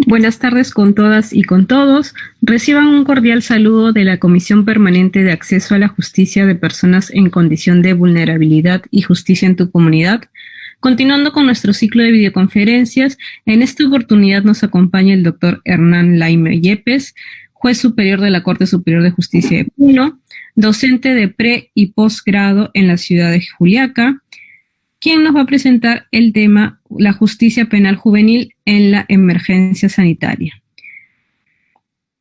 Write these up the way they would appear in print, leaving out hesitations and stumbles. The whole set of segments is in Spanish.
Buenas tardes con todas y con todos. Reciban un cordial saludo de la Comisión Permanente de Acceso a la Justicia de Personas en Condición de Vulnerabilidad y Justicia en tu Comunidad. Continuando con nuestro ciclo de videoconferencias, en esta oportunidad nos acompaña el doctor Hernán Laime Yepes, juez superior de la Corte Superior de Justicia de Puno, docente de pre- y posgrado en la ciudad de Juliaca, quien nos va a presentar el tema la justicia penal juvenil en la emergencia sanitaria.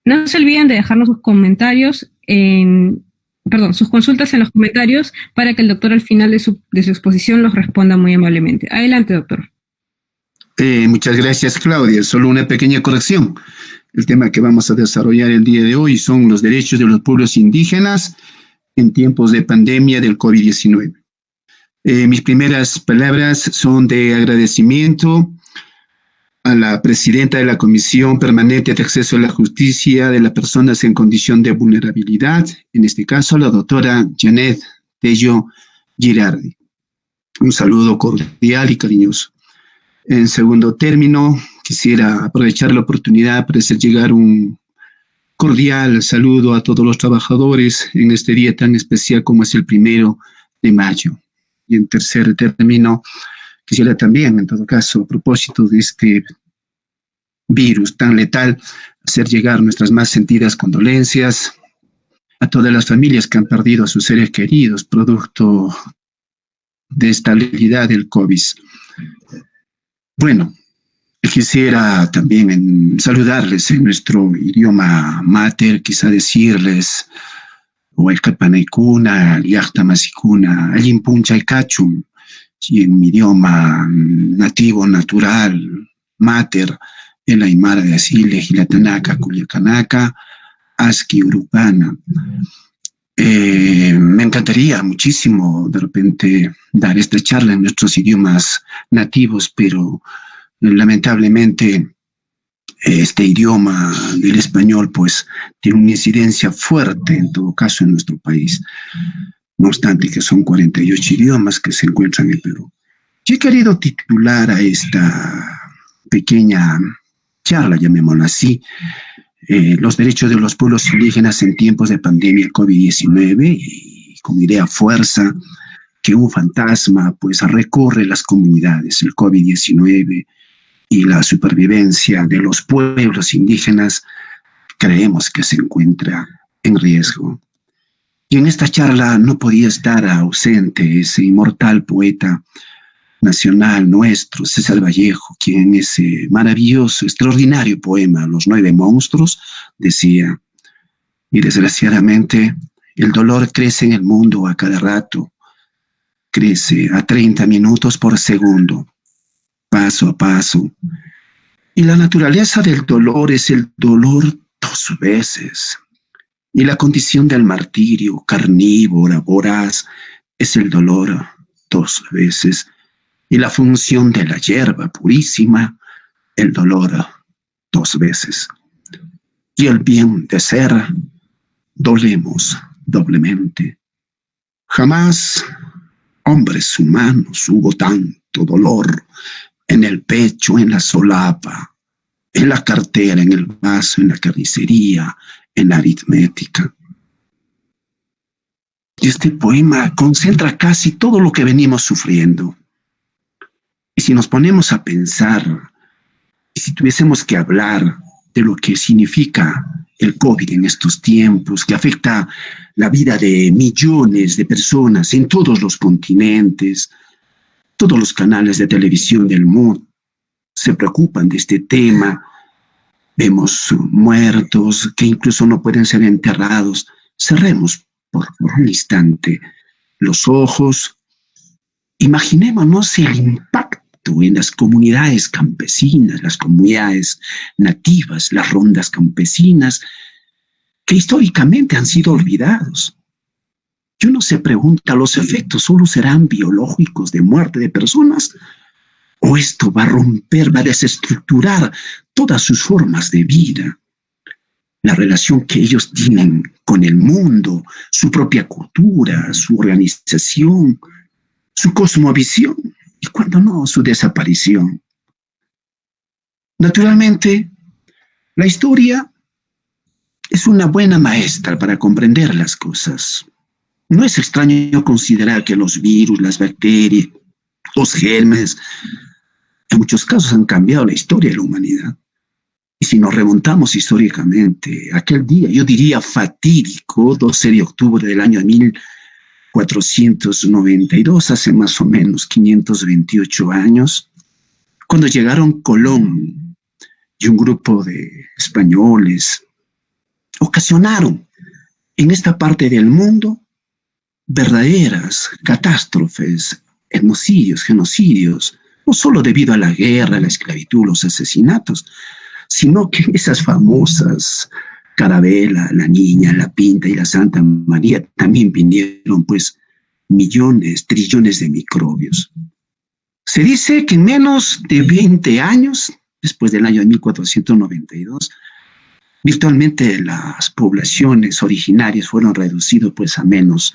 No se olviden de dejarnos sus comentarios sus consultas en los comentarios para que el doctor al final de su exposición los responda muy amablemente. Adelante, doctor. Muchas gracias, Claudia. Solo una pequeña corrección. El tema que vamos a desarrollar el día de hoy son los derechos de los pueblos indígenas en tiempos de pandemia del COVID-19. Mis primeras palabras son de agradecimiento a la presidenta de la Comisión Permanente de Acceso a la Justicia de las Personas en Condición de Vulnerabilidad, en este caso la doctora Janet Tello Girardi. Un saludo cordial y cariñoso. En segundo término, quisiera aprovechar la oportunidad para hacer llegar un cordial saludo a todos los trabajadores en este día tan especial como es el 1 de mayo. Y en tercer término, quisiera también, en todo caso, a propósito de este virus tan letal, hacer llegar nuestras más sentidas condolencias a todas las familias que han perdido a sus seres queridos producto de esta letalidad del COVID. Bueno, quisiera también saludarles en nuestro idioma mater, quizá decirles Huaycapanaicuna, Llactamasicuna, Allimpuncha y Cachum, y en mi idioma nativo, natural, mater, el Aymara de Asile, Gilatanaca, Culiacanaca, Asqui, Urupana. Me encantaría muchísimo de repente dar esta charla en nuestros idiomas nativos, pero lamentablemente este idioma del español pues tiene una incidencia fuerte en todo caso en nuestro país, no obstante que son 48 idiomas que se encuentran en Perú. Yo he querido titular a esta pequeña charla, llamémosla así, los derechos de los pueblos indígenas en tiempos de pandemia COVID-19, y con idea fuerza que un fantasma pues recorre las comunidades, el COVID-19 y la supervivencia de los pueblos indígenas creemos que se encuentra en riesgo. Y en esta charla no podía estar ausente ese inmortal poeta nacional nuestro, César Vallejo, quien en ese maravilloso, extraordinario poema, Los 9 monstruos, decía, y desgraciadamente el dolor crece en el mundo a cada rato, crece a 30 minutos por segundo, paso a paso. Y la naturaleza del dolor es el dolor 2 veces. Y la condición del martirio, carnívora, voraz, es el dolor 2 veces. Y la función de la hierba purísima, el dolor 2 veces. Y el bien de ser, dolemos doblemente. Jamás, hombres humanos, hubo tanto dolor en el pecho, en la solapa, en la cartera, en el vaso, en la carnicería, en la aritmética. Y este poema concentra casi todo lo que venimos sufriendo. Y si nos ponemos a pensar, y si tuviésemos que hablar de lo que significa el COVID en estos tiempos, que afecta la vida de millones de personas en todos los continentes, todos los canales de televisión del mundo se preocupan de este tema. Vemos muertos que incluso no pueden ser enterrados. Cerremos por un instante los ojos. Imaginémonos el impacto en las comunidades campesinas, las comunidades nativas, las rondas campesinas, que históricamente han sido olvidados. Y uno se pregunta, ¿los efectos solo serán biológicos de muerte de personas? ¿O esto va a romper, va a desestructurar todas sus formas de vida? La relación que ellos tienen con el mundo, su propia cultura, su organización, su cosmovisión, y cuando no, su desaparición. Naturalmente, La historia es una buena maestra para comprender las cosas. No es extraño considerar que los virus, las bacterias, los gérmenes, en muchos casos han cambiado la historia de la humanidad. Y si nos remontamos históricamente, aquel día, yo diría fatídico, 12 de octubre del año 1492, hace más o menos 528 años, cuando llegaron Colón y un grupo de españoles, ocasionaron en esta parte del mundo verdaderas catástrofes, etnocidios, genocidios, no solo debido a la guerra, la esclavitud, los asesinatos, sino que esas famosas Carabela, la Niña, la Pinta y la Santa María también vinieron pues millones, trillones de microbios. Se dice que en menos de 20 años, después del año 1492, virtualmente las poblaciones originarias fueron reducidas pues a menos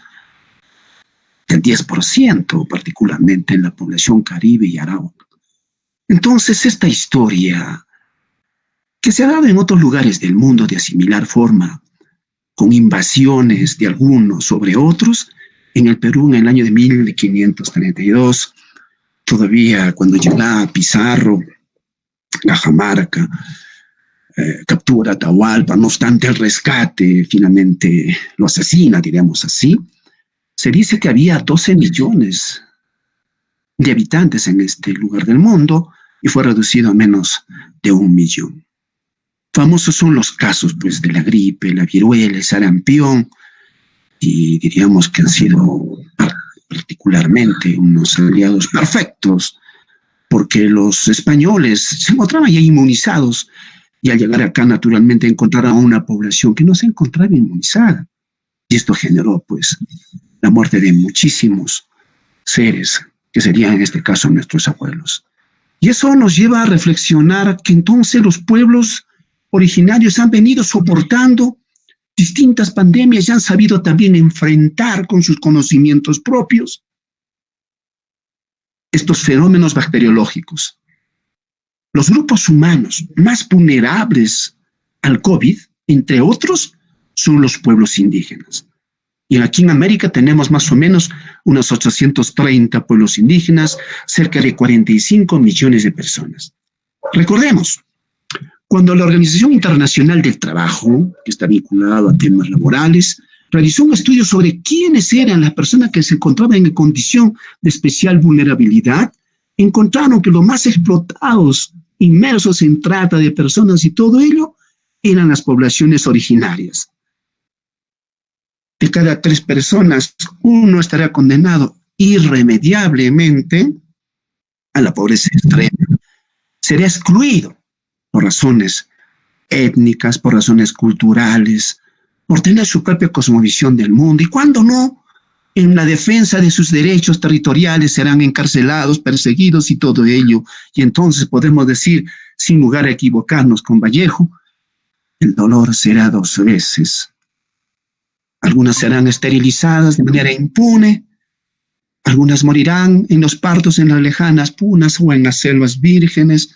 del 10%, particularmente en la población caribe y aráhuaca. Entonces, esta historia que se ha dado en otros lugares del mundo de similar forma, con invasiones de algunos sobre otros, en el Perú en el año de 1532, todavía cuando llegaba Pizarro, Cajamarca, captura Atahualpa, no obstante el rescate, finalmente lo asesina, diríamos así, se dice que había 12 millones de habitantes en este lugar del mundo y fue reducido a menos de 1 millón. Famosos son los casos pues, de la gripe, la viruela, el sarampión, y diríamos que han sido particularmente unos aliados perfectos, porque los españoles se encontraban ya inmunizados, y al llegar acá naturalmente encontraron a una población que no se encontraba inmunizada. Y esto generó pues la muerte de muchísimos seres, que serían en este caso nuestros abuelos. Y eso nos lleva a reflexionar que entonces los pueblos originarios han venido soportando distintas pandemias y han sabido también enfrentar con sus conocimientos propios estos fenómenos bacteriológicos. Los grupos humanos más vulnerables al COVID, entre otros, son los pueblos indígenas. Y aquí en América tenemos más o menos unos 830 pueblos indígenas, cerca de 45 millones de personas. Recordemos, cuando la Organización Internacional del Trabajo, que está vinculada a temas laborales, realizó un estudio sobre quiénes eran las personas que se encontraban en condición de especial vulnerabilidad, encontraron que los más explotados, inmersos en trata de personas y todo ello, eran las poblaciones originarias. De cada 3 personas, 1 estará condenado irremediablemente a la pobreza extrema. Será excluido por razones étnicas, por razones culturales, por tener su propia cosmovisión del mundo. Y cuando no, en la defensa de sus derechos territoriales serán encarcelados, perseguidos y todo ello. Y entonces podemos decir, sin lugar a equivocarnos con Vallejo, el dolor será 2 veces. Algunas serán esterilizadas de manera impune, algunas morirán en los partos en las lejanas punas o en las selvas vírgenes.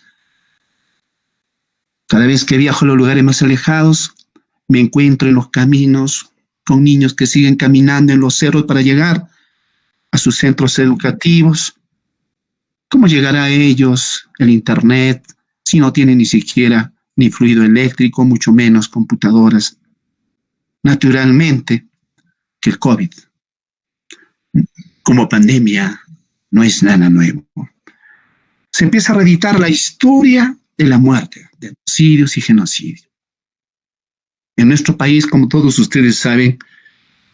Cada vez que viajo a los lugares más alejados, me encuentro en los caminos con niños que siguen caminando en los cerros para llegar a sus centros educativos. ¿Cómo llegará a ellos el Internet si no tienen ni siquiera ni fluido eléctrico, mucho menos computadoras? Naturalmente que el COVID, como pandemia, no es nada nuevo. Se empieza a reeditar la historia de la muerte, de homicidios y genocidios. En nuestro país, como todos ustedes saben,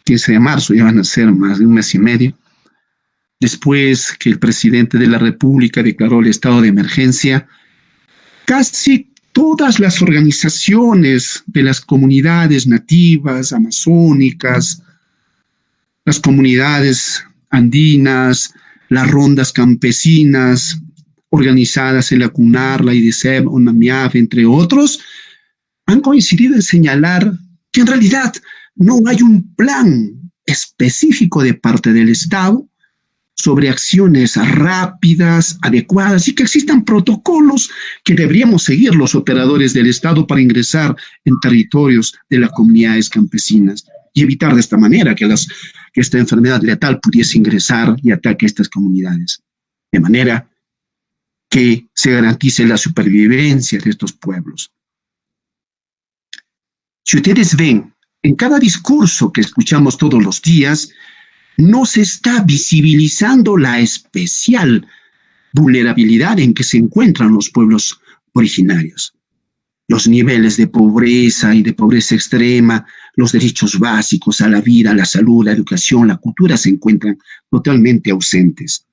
15 de marzo ya van a ser más de 1 mes y medio, después que el presidente de la República declaró el estado de emergencia, casi todas las organizaciones de las comunidades nativas, amazónicas, las comunidades andinas, las rondas campesinas, organizadas en la CUNAR, la IDICEP, UNAMIAF, entre otros, han coincidido en señalar que en realidad no hay un plan específico de parte del Estado sobre acciones rápidas, adecuadas y que existan protocolos que deberíamos seguir los operadores del Estado para ingresar en territorios de las comunidades campesinas y evitar de esta manera que esta enfermedad letal pudiese ingresar y ataque a estas comunidades. De manera que se garantice la supervivencia de estos pueblos. Si ustedes ven, en cada discurso que escuchamos todos los días, no se está visibilizando la especial vulnerabilidad en que se encuentran los pueblos originarios. Los niveles de pobreza y de pobreza extrema, los derechos básicos a la vida, la salud, la educación, la cultura se encuentran totalmente ausentes.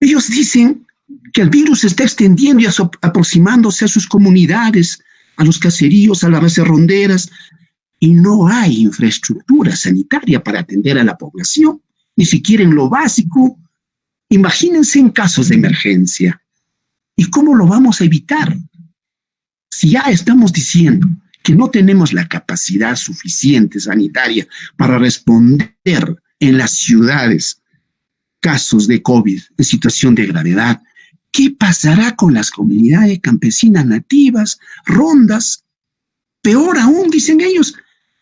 Ellos dicen que el virus se está extendiendo y aproximándose a sus comunidades, a los caseríos, a las bases ronderas, y no hay infraestructura sanitaria para atender a la población, ni siquiera en lo básico. Imagínense en casos de emergencia. ¿Y cómo lo vamos a evitar? Si ya estamos diciendo que no tenemos la capacidad suficiente sanitaria para responder en las ciudades casos de COVID en situación de gravedad, ¿qué pasará con las comunidades campesinas nativas, rondas? Peor aún, dicen ellos,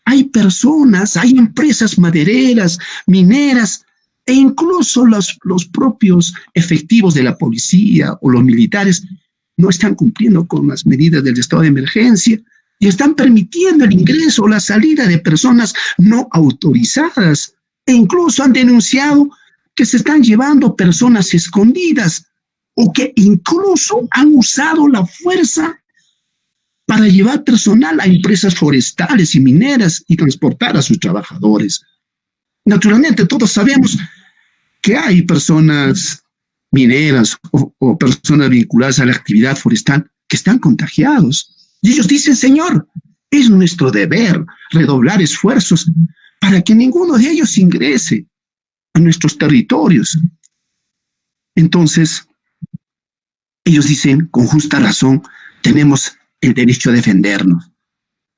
hay personas, hay empresas madereras, mineras, e incluso los propios efectivos de la policía o los militares no están cumpliendo con las medidas del estado de emergencia y están permitiendo el ingreso o la salida de personas no autorizadas, e incluso han denunciado que se están llevando personas escondidas o que incluso han usado la fuerza para llevar personal a empresas forestales y mineras y transportar a sus trabajadores. Naturalmente, todos sabemos que hay personas mineras o personas vinculadas a la actividad forestal que están contagiados. Y ellos dicen, Señor, es nuestro deber redoblar esfuerzos para que ninguno de ellos ingrese a nuestros territorios. Entonces, ellos dicen, con justa razón, tenemos el derecho a defendernos.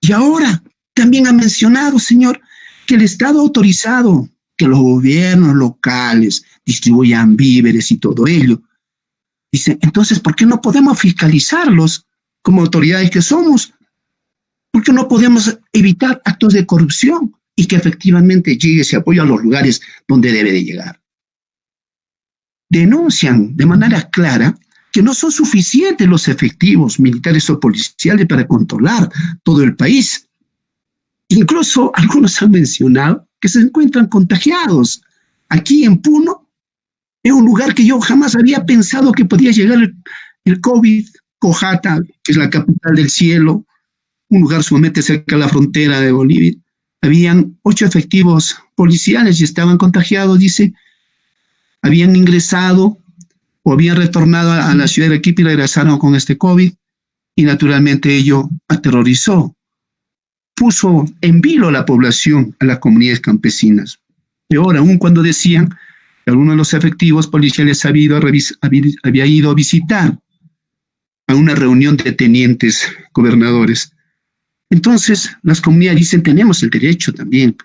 Y ahora también ha mencionado, Señor, que el Estado ha autorizado que los gobiernos locales distribuyan víveres y todo ello. Dice, entonces, ¿por qué no podemos fiscalizarlos como autoridades que somos? ¿Por qué no podemos evitar actos de corrupción y que efectivamente llegue ese apoyo a los lugares donde debe de llegar? Denuncian de manera clara que no son suficientes los efectivos militares o policiales para controlar todo el país. Incluso algunos han mencionado que se encuentran contagiados. Aquí en Puno, en un lugar que yo jamás había pensado que podía llegar el COVID, Cojata, que es la capital del cielo, un lugar sumamente cerca de la frontera de Bolivia. Habían 8 efectivos policiales y estaban contagiados, dice. Habían ingresado o habían retornado a la ciudad de Arequipa y regresaron con este COVID, y naturalmente ello aterrorizó, puso en vilo a la población, a las comunidades campesinas. Peor aún cuando decían que alguno de los efectivos policiales había ido a visitar a una reunión de tenientes gobernadores. Entonces, las comunidades dicen, tenemos el derecho también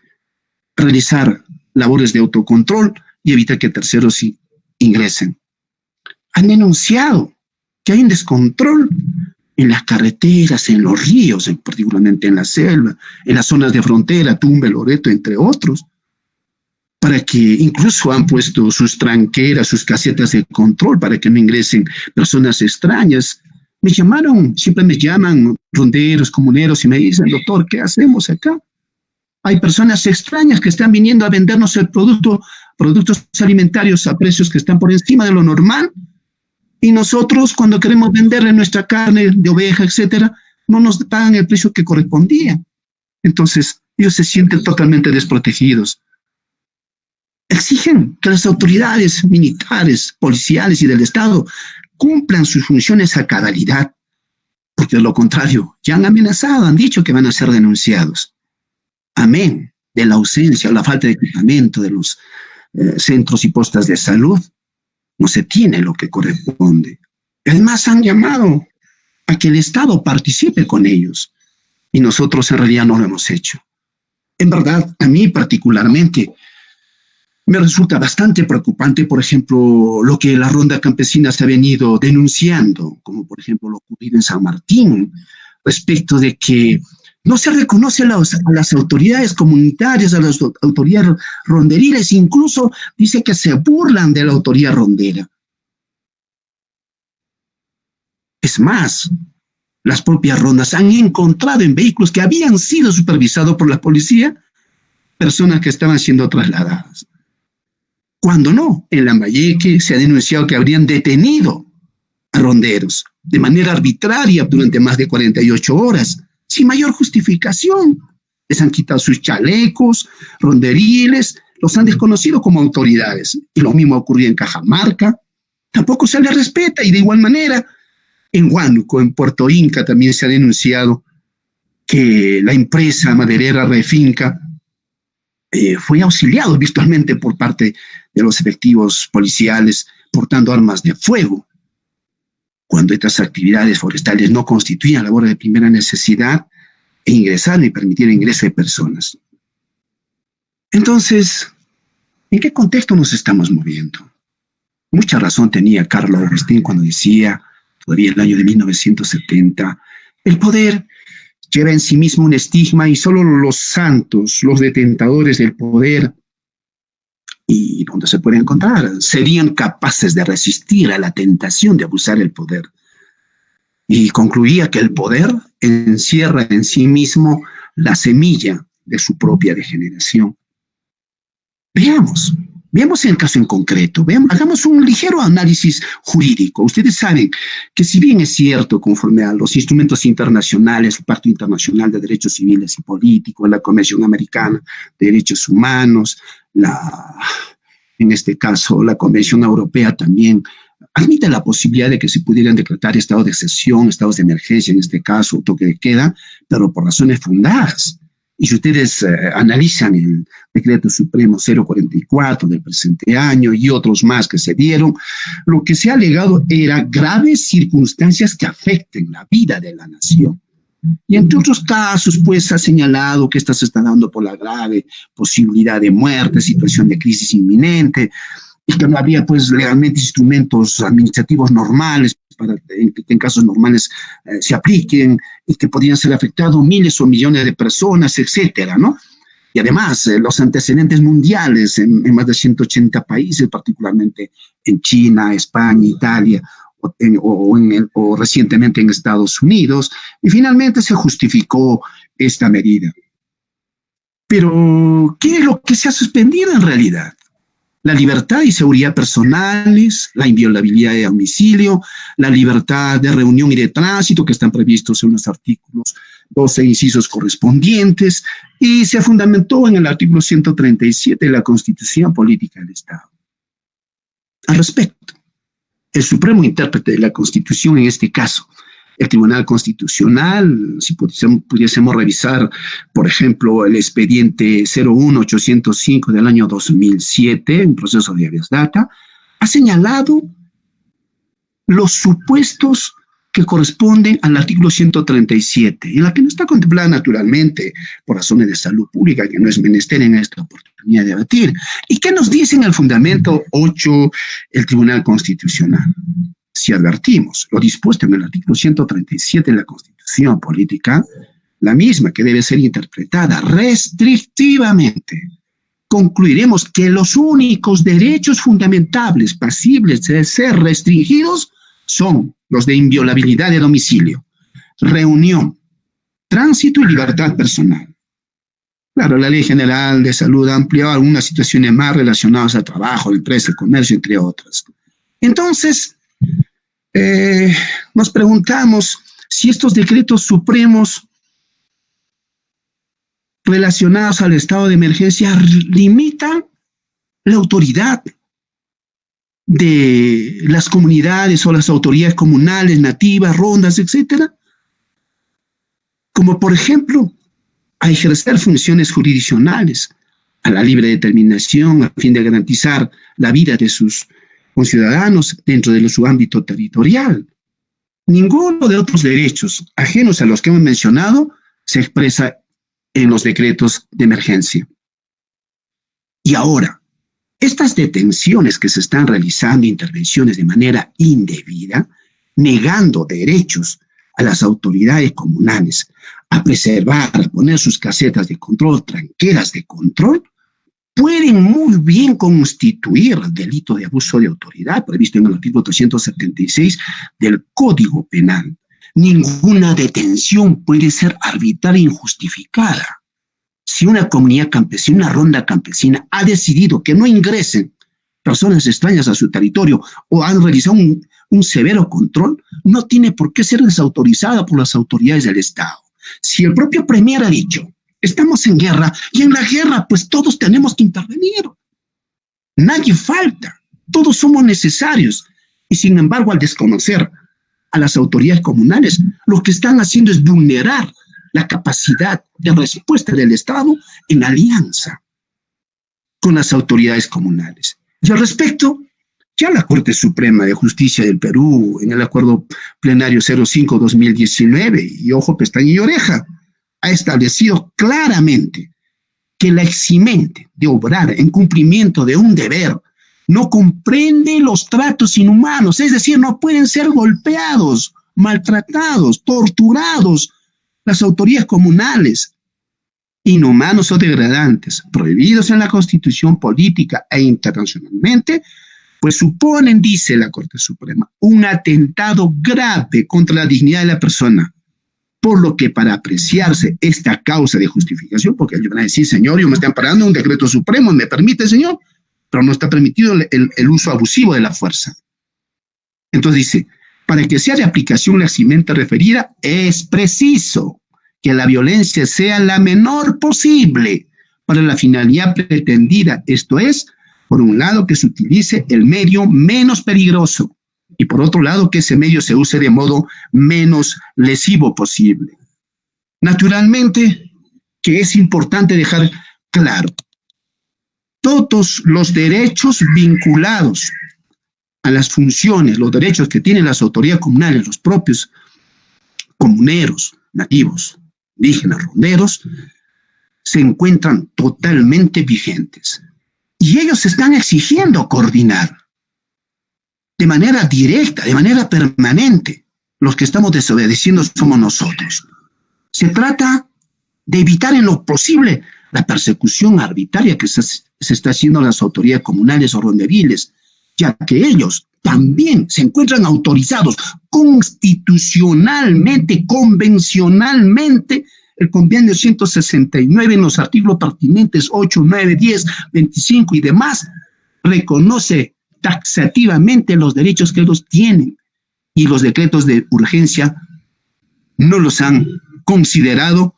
a realizar labores de autocontrol y evitar que terceros ingresen. Han denunciado que hay un descontrol en las carreteras, en los ríos, particularmente en la selva, en las zonas de frontera, Tumbes, Loreto, entre otros, para que incluso han puesto sus tranqueras, sus casetas de control para que no ingresen personas extrañas. Siempre me llaman ronderos, comuneros y me dicen, doctor, ¿qué hacemos acá? Hay personas extrañas que están viniendo a vendernos el productos alimentarios a precios que están por encima de lo normal. Y nosotros, cuando queremos venderle nuestra carne de oveja, etcétera, no nos pagan el precio que correspondía. Entonces, ellos se sienten totalmente desprotegidos. Exigen que las autoridades militares, policiales y del Estado cumplan sus funciones a cabalidad, porque de lo contrario, ya han amenazado, han dicho que van a ser denunciados. Amén de la ausencia o la falta de equipamiento de los centros y postas de salud. No se tiene lo que corresponde. Además, han llamado a que el Estado participe con ellos. Y nosotros en realidad no lo hemos hecho. En verdad, a mí particularmente, Me resulta bastante preocupante, por ejemplo, lo que la ronda campesina se ha venido denunciando, como por ejemplo lo ocurrido en San Martín, respecto de que no se reconoce a las autoridades comunitarias, a las autoridades ronderiles, incluso dice que se burlan de la autoridad rondera. Es más, las propias rondas han encontrado en vehículos que habían sido supervisados por la policía personas que estaban siendo trasladadas. Cuando no, en Lambayeque se ha denunciado que habrían detenido a ronderos de manera arbitraria durante más de 48 horas, sin mayor justificación. Les han quitado sus chalecos ronderiles, los han desconocido como autoridades. Y lo mismo ocurrió en Cajamarca. Tampoco se les respeta, y de igual manera en Huánuco, en Puerto Inca, también se ha denunciado que la empresa maderera Refinca fue auxiliado virtualmente por parte de los efectivos policiales portando armas de fuego, cuando estas actividades forestales no constituían labores de primera necesidad e ingresaron y permitieron ingreso de personas. Entonces, ¿en qué contexto nos estamos moviendo? Mucha razón tenía Carlo Agustín cuando decía, todavía en el año de 1970, el poder lleva en sí mismo un estigma y solo los santos, los detentadores del poder, y donde se puede encontrar, serían capaces de resistir a la tentación de abusar del poder. Y concluía que el poder encierra en sí mismo la semilla de su propia degeneración. Veamos el caso en concreto, hagamos un ligero análisis jurídico. Ustedes saben que si bien es cierto, conforme a los instrumentos internacionales, el Pacto Internacional de Derechos Civiles y Políticos, la Convención Americana de Derechos Humanos, en este caso la Convención Europea también admite la posibilidad de que se pudieran decretar estados de excepción, estados de emergencia, en este caso toque de queda, pero por razones fundadas. Y si ustedes analizan el Decreto Supremo 044 del presente año y otros más que se dieron, lo que se ha alegado era graves circunstancias que afecten la vida de la nación. Y entre otros casos, pues, ha señalado que esta se está dando por la grave posibilidad de muerte, situación de crisis inminente, y que no habría, pues, legalmente instrumentos administrativos normales para que en casos normales se apliquen y que podrían ser afectados miles o millones de personas, etcétera, ¿no? Y además, los antecedentes mundiales en más de 180 países, particularmente en China, España, Italia, o recientemente en Estados Unidos, y finalmente se justificó esta medida. Pero, ¿qué es lo que se ha suspendido en realidad? La libertad y seguridad personales, la inviolabilidad de domicilio, la libertad de reunión y de tránsito que están previstos en los artículos 12 incisos correspondientes, y se fundamentó en el artículo 137 de la Constitución Política del Estado. Al respecto, el supremo intérprete de la Constitución, en este caso, el Tribunal Constitucional, si pudiésemos revisar, por ejemplo, el expediente 01805 del año 2007, un proceso de habeas data, ha señalado los supuestos que corresponden al artículo 137, en la que no está contemplada naturalmente por razones de salud pública, que no es menester en esta oportunidad de debatir. ¿Y qué nos dice en el fundamento 8 el Tribunal Constitucional? Si advertimos lo dispuesto en el artículo 137 de la Constitución Política, la misma que debe ser interpretada restrictivamente, concluiremos que los únicos derechos fundamentales pasibles de ser restringidos son los de inviolabilidad de domicilio, reunión, tránsito y libertad personal. Claro, la Ley General de Salud ha ampliado algunas situaciones más relacionadas al trabajo, la empresa, el comercio, entre otras. Entonces, nos preguntamos si estos decretos supremos relacionados al estado de emergencia limitan la autoridad de las comunidades o las autoridades comunales, nativas, rondas, etcétera, como por ejemplo a ejercer funciones jurisdiccionales, a la libre determinación a fin de garantizar la vida de sus conciudadanos dentro de su ámbito territorial. Ninguno de otros derechos ajenos a los que hemos mencionado se expresa en los decretos de emergencia. Y ahora, Estas detenciones que se están realizando, intervenciones de manera indebida, negando derechos a las autoridades comunales a preservar, a poner sus casetas de control, tranqueras de control, pueden muy bien constituir delito de abuso de autoridad previsto en el artículo 376 del Código Penal. Ninguna detención puede ser arbitraria e injustificada. Si una comunidad campesina, una ronda campesina, ha decidido que no ingresen personas extrañas a su territorio o han realizado un severo control, no tiene por qué ser desautorizada por las autoridades del Estado. Si el propio Premier ha dicho, estamos en guerra, y en la guerra pues todos tenemos que intervenir. Nadie falta, todos somos necesarios. Y sin embargo, al desconocer a las autoridades comunales, lo que están haciendo es vulnerar la capacidad de respuesta del Estado en alianza con las autoridades comunales. Y al respecto, ya la Corte Suprema de Justicia del Perú, en el Acuerdo Plenario 05-2019, y ojo, pestaña y oreja, ha establecido claramente que la eximente de obrar en cumplimiento de un deber no comprende los tratos inhumanos, es decir, no pueden ser golpeados, maltratados, torturados las autoridades comunales, inhumanos o degradantes, prohibidos en la Constitución política e internacionalmente, pues suponen, dice la Corte Suprema, un atentado grave contra la dignidad de la persona, por lo que para apreciarse esta causa de justificación, porque ellos van a decir, señor, yo me estoy amparando un decreto supremo, me permite, señor, pero no está permitido el uso abusivo de la fuerza. Entonces dice, para que sea de aplicación la eximente referida, es preciso que la violencia sea la menor posible para la finalidad pretendida, esto es, por un lado, que se utilice el medio menos peligroso y por otro lado, que ese medio se use de modo menos lesivo posible. Naturalmente, que es importante dejar claro, todos los derechos vinculados a las funciones, los derechos que tienen las autoridades comunales, los propios comuneros, nativos, indígenas, ronderos, se encuentran totalmente vigentes. Y ellos están exigiendo coordinar de manera directa, de manera permanente. Los que estamos desobedeciendo somos nosotros. Se trata de evitar en lo posible la persecución arbitraria que se está haciendo a las autoridades comunales o rondeviles, ya que ellos también se encuentran autorizados constitucionalmente, convencionalmente. El convenio 169 en los artículos pertinentes 8, 9, 10, 25 y demás reconoce taxativamente los derechos que ellos tienen y los decretos de urgencia no los han considerado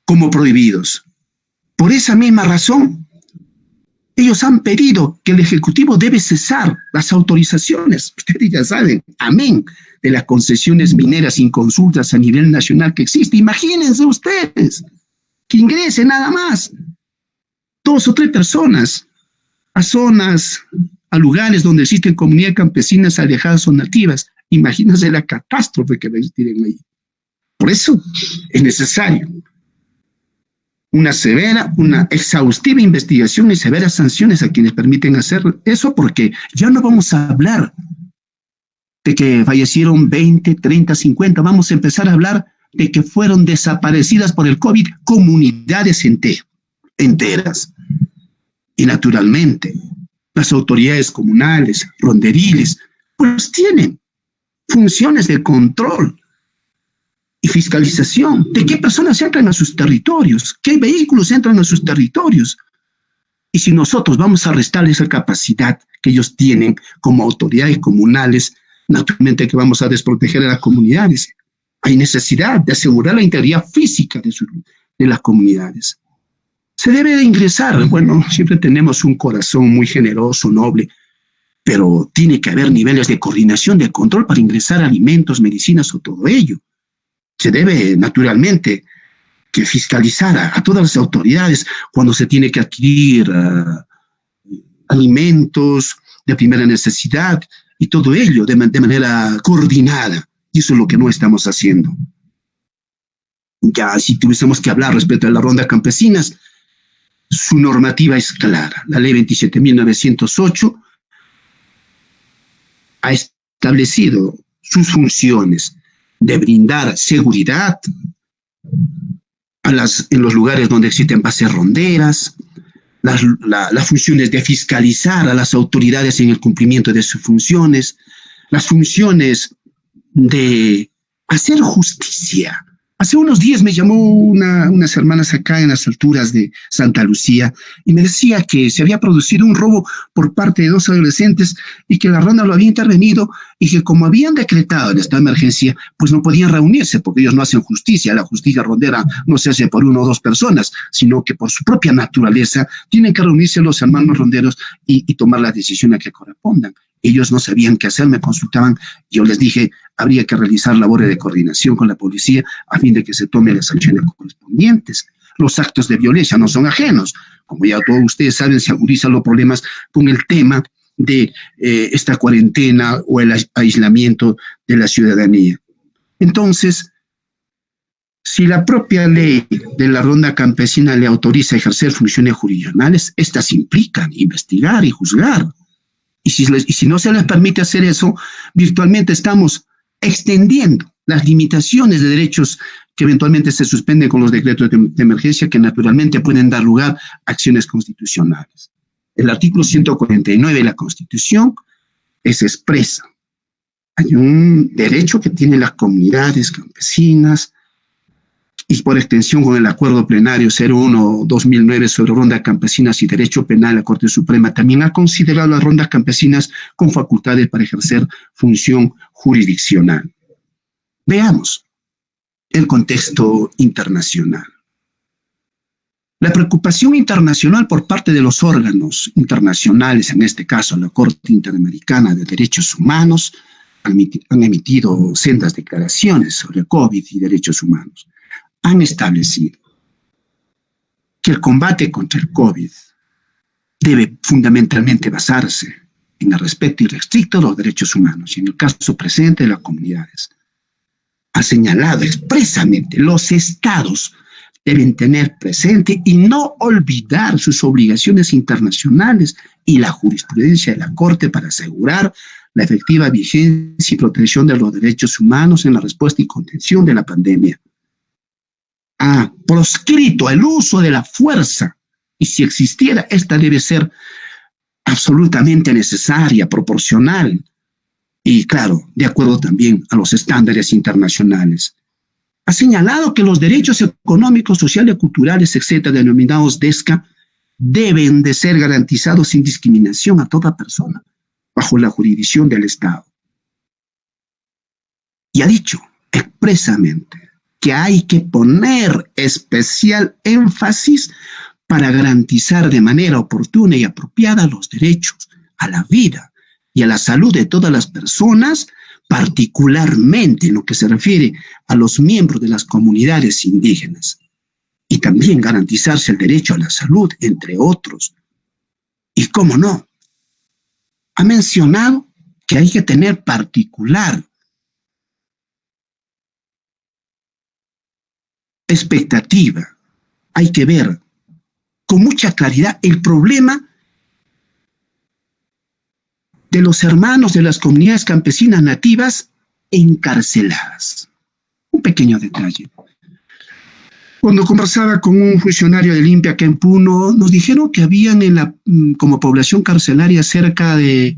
como prohibidos. Por esa misma razón, ellos han pedido que el Ejecutivo debe cesar las autorizaciones, ustedes ya saben, amén, de las concesiones mineras sin consultas a nivel nacional que existe. Imagínense ustedes que ingresen nada más 2 o 3 personas a zonas, a lugares donde existen comunidades campesinas alejadas o nativas. Imagínense la catástrofe que les tienen ahí. Por eso es necesario una exhaustiva investigación y severas sanciones a quienes permiten hacer eso, porque ya no vamos a hablar de que fallecieron 20, 30, 50, vamos a empezar a hablar de que fueron desaparecidas por el COVID comunidades enteras. Y naturalmente, las autoridades comunales, ronderiles, pues tienen funciones de control y fiscalización de qué personas entran a sus territorios, qué vehículos entran a sus territorios. Y si nosotros vamos a restar esa capacidad que ellos tienen como autoridades comunales, naturalmente que vamos a desproteger a las comunidades. Hay necesidad de asegurar la integridad física de las comunidades. Se debe de ingresar, bueno, siempre tenemos un corazón muy generoso, noble, pero tiene que haber niveles de coordinación, de control para ingresar alimentos, medicinas o todo ello. Se debe, naturalmente, que fiscalizar a todas las autoridades cuando se tiene que adquirir alimentos de primera necesidad y todo ello de manera coordinada. Y eso es lo que no estamos haciendo. Ya si tuviésemos que hablar respecto a las rondas campesinas, su normativa es clara. La ley 27.908 ha establecido sus funciones de brindar seguridad en los lugares donde existen bases ronderas, las funciones de fiscalizar a las autoridades en el cumplimiento de sus funciones, las funciones de hacer justicia. Hace unos días me llamó unas hermanas acá en las alturas de Santa Lucía y me decía que se había producido un robo por parte de 2 adolescentes y que la ronda lo había intervenido y que como habían decretado el estado de emergencia, pues no podían reunirse porque ellos no hacen justicia. La justicia rondera no se hace por 1 o 2 personas, sino que por su propia naturaleza tienen que reunirse los hermanos ronderos y tomar las decisiones que correspondan. Ellos no sabían qué hacer, me consultaban, yo les dije, habría que realizar labores de coordinación con la policía a fin de que se tomen las acciones correspondientes. Los actos de violencia no son ajenos. Como ya todos ustedes saben, se agudizan los problemas con el tema de esta cuarentena o el aislamiento de la ciudadanía. Entonces, si la propia ley de la ronda campesina le autoriza a ejercer funciones jurisdiccionales, estas implican investigar y juzgar. Y si no se les permite hacer eso, virtualmente estamos extendiendo las limitaciones de derechos que eventualmente se suspenden con los decretos de emergencia que naturalmente pueden dar lugar a acciones constitucionales. El artículo 149 de la Constitución es expresa. Hay un derecho que tienen las comunidades campesinas y por extensión con el Acuerdo Plenario 01-2009 sobre rondas campesinas y derecho penal, la Corte Suprema también ha considerado las rondas campesinas con facultades para ejercer función jurisdiccional. Veamos el contexto internacional. La preocupación internacional por parte de los órganos internacionales, en este caso la Corte Interamericana de Derechos Humanos, han emitido sendas declaraciones sobre COVID y derechos humanos. Han establecido que el combate contra el COVID debe fundamentalmente basarse en el respeto irrestricto de los derechos humanos y en el caso presente de las comunidades. Ha señalado expresamente los estados deben tener presente y no olvidar sus obligaciones internacionales y la jurisprudencia de la Corte para asegurar la efectiva vigencia y protección de los derechos humanos en la respuesta y contención de la pandemia. Ha proscrito el uso de la fuerza y si existiera, esta debe ser absolutamente necesaria, proporcional y, claro, de acuerdo también a los estándares internacionales. Ha señalado que los derechos económicos, sociales, culturales, etcétera, denominados DESCA, deben de ser garantizados sin discriminación a toda persona, bajo la jurisdicción del Estado. Y ha dicho expresamente que hay que poner especial énfasis para garantizar de manera oportuna y apropiada los derechos a la vida y a la salud de todas las personas, particularmente en lo que se refiere a los miembros de las comunidades indígenas. Y también garantizarse el derecho a la salud, entre otros. Y cómo no, ha mencionado que hay que tener particular expectativa. Hay que ver con mucha claridad el problema de los hermanos de las comunidades campesinas nativas encarceladas. Un pequeño detalle. Cuando conversaba con un funcionario del INPE acá en Puno, nos dijeron que habían como población carcelaria cerca del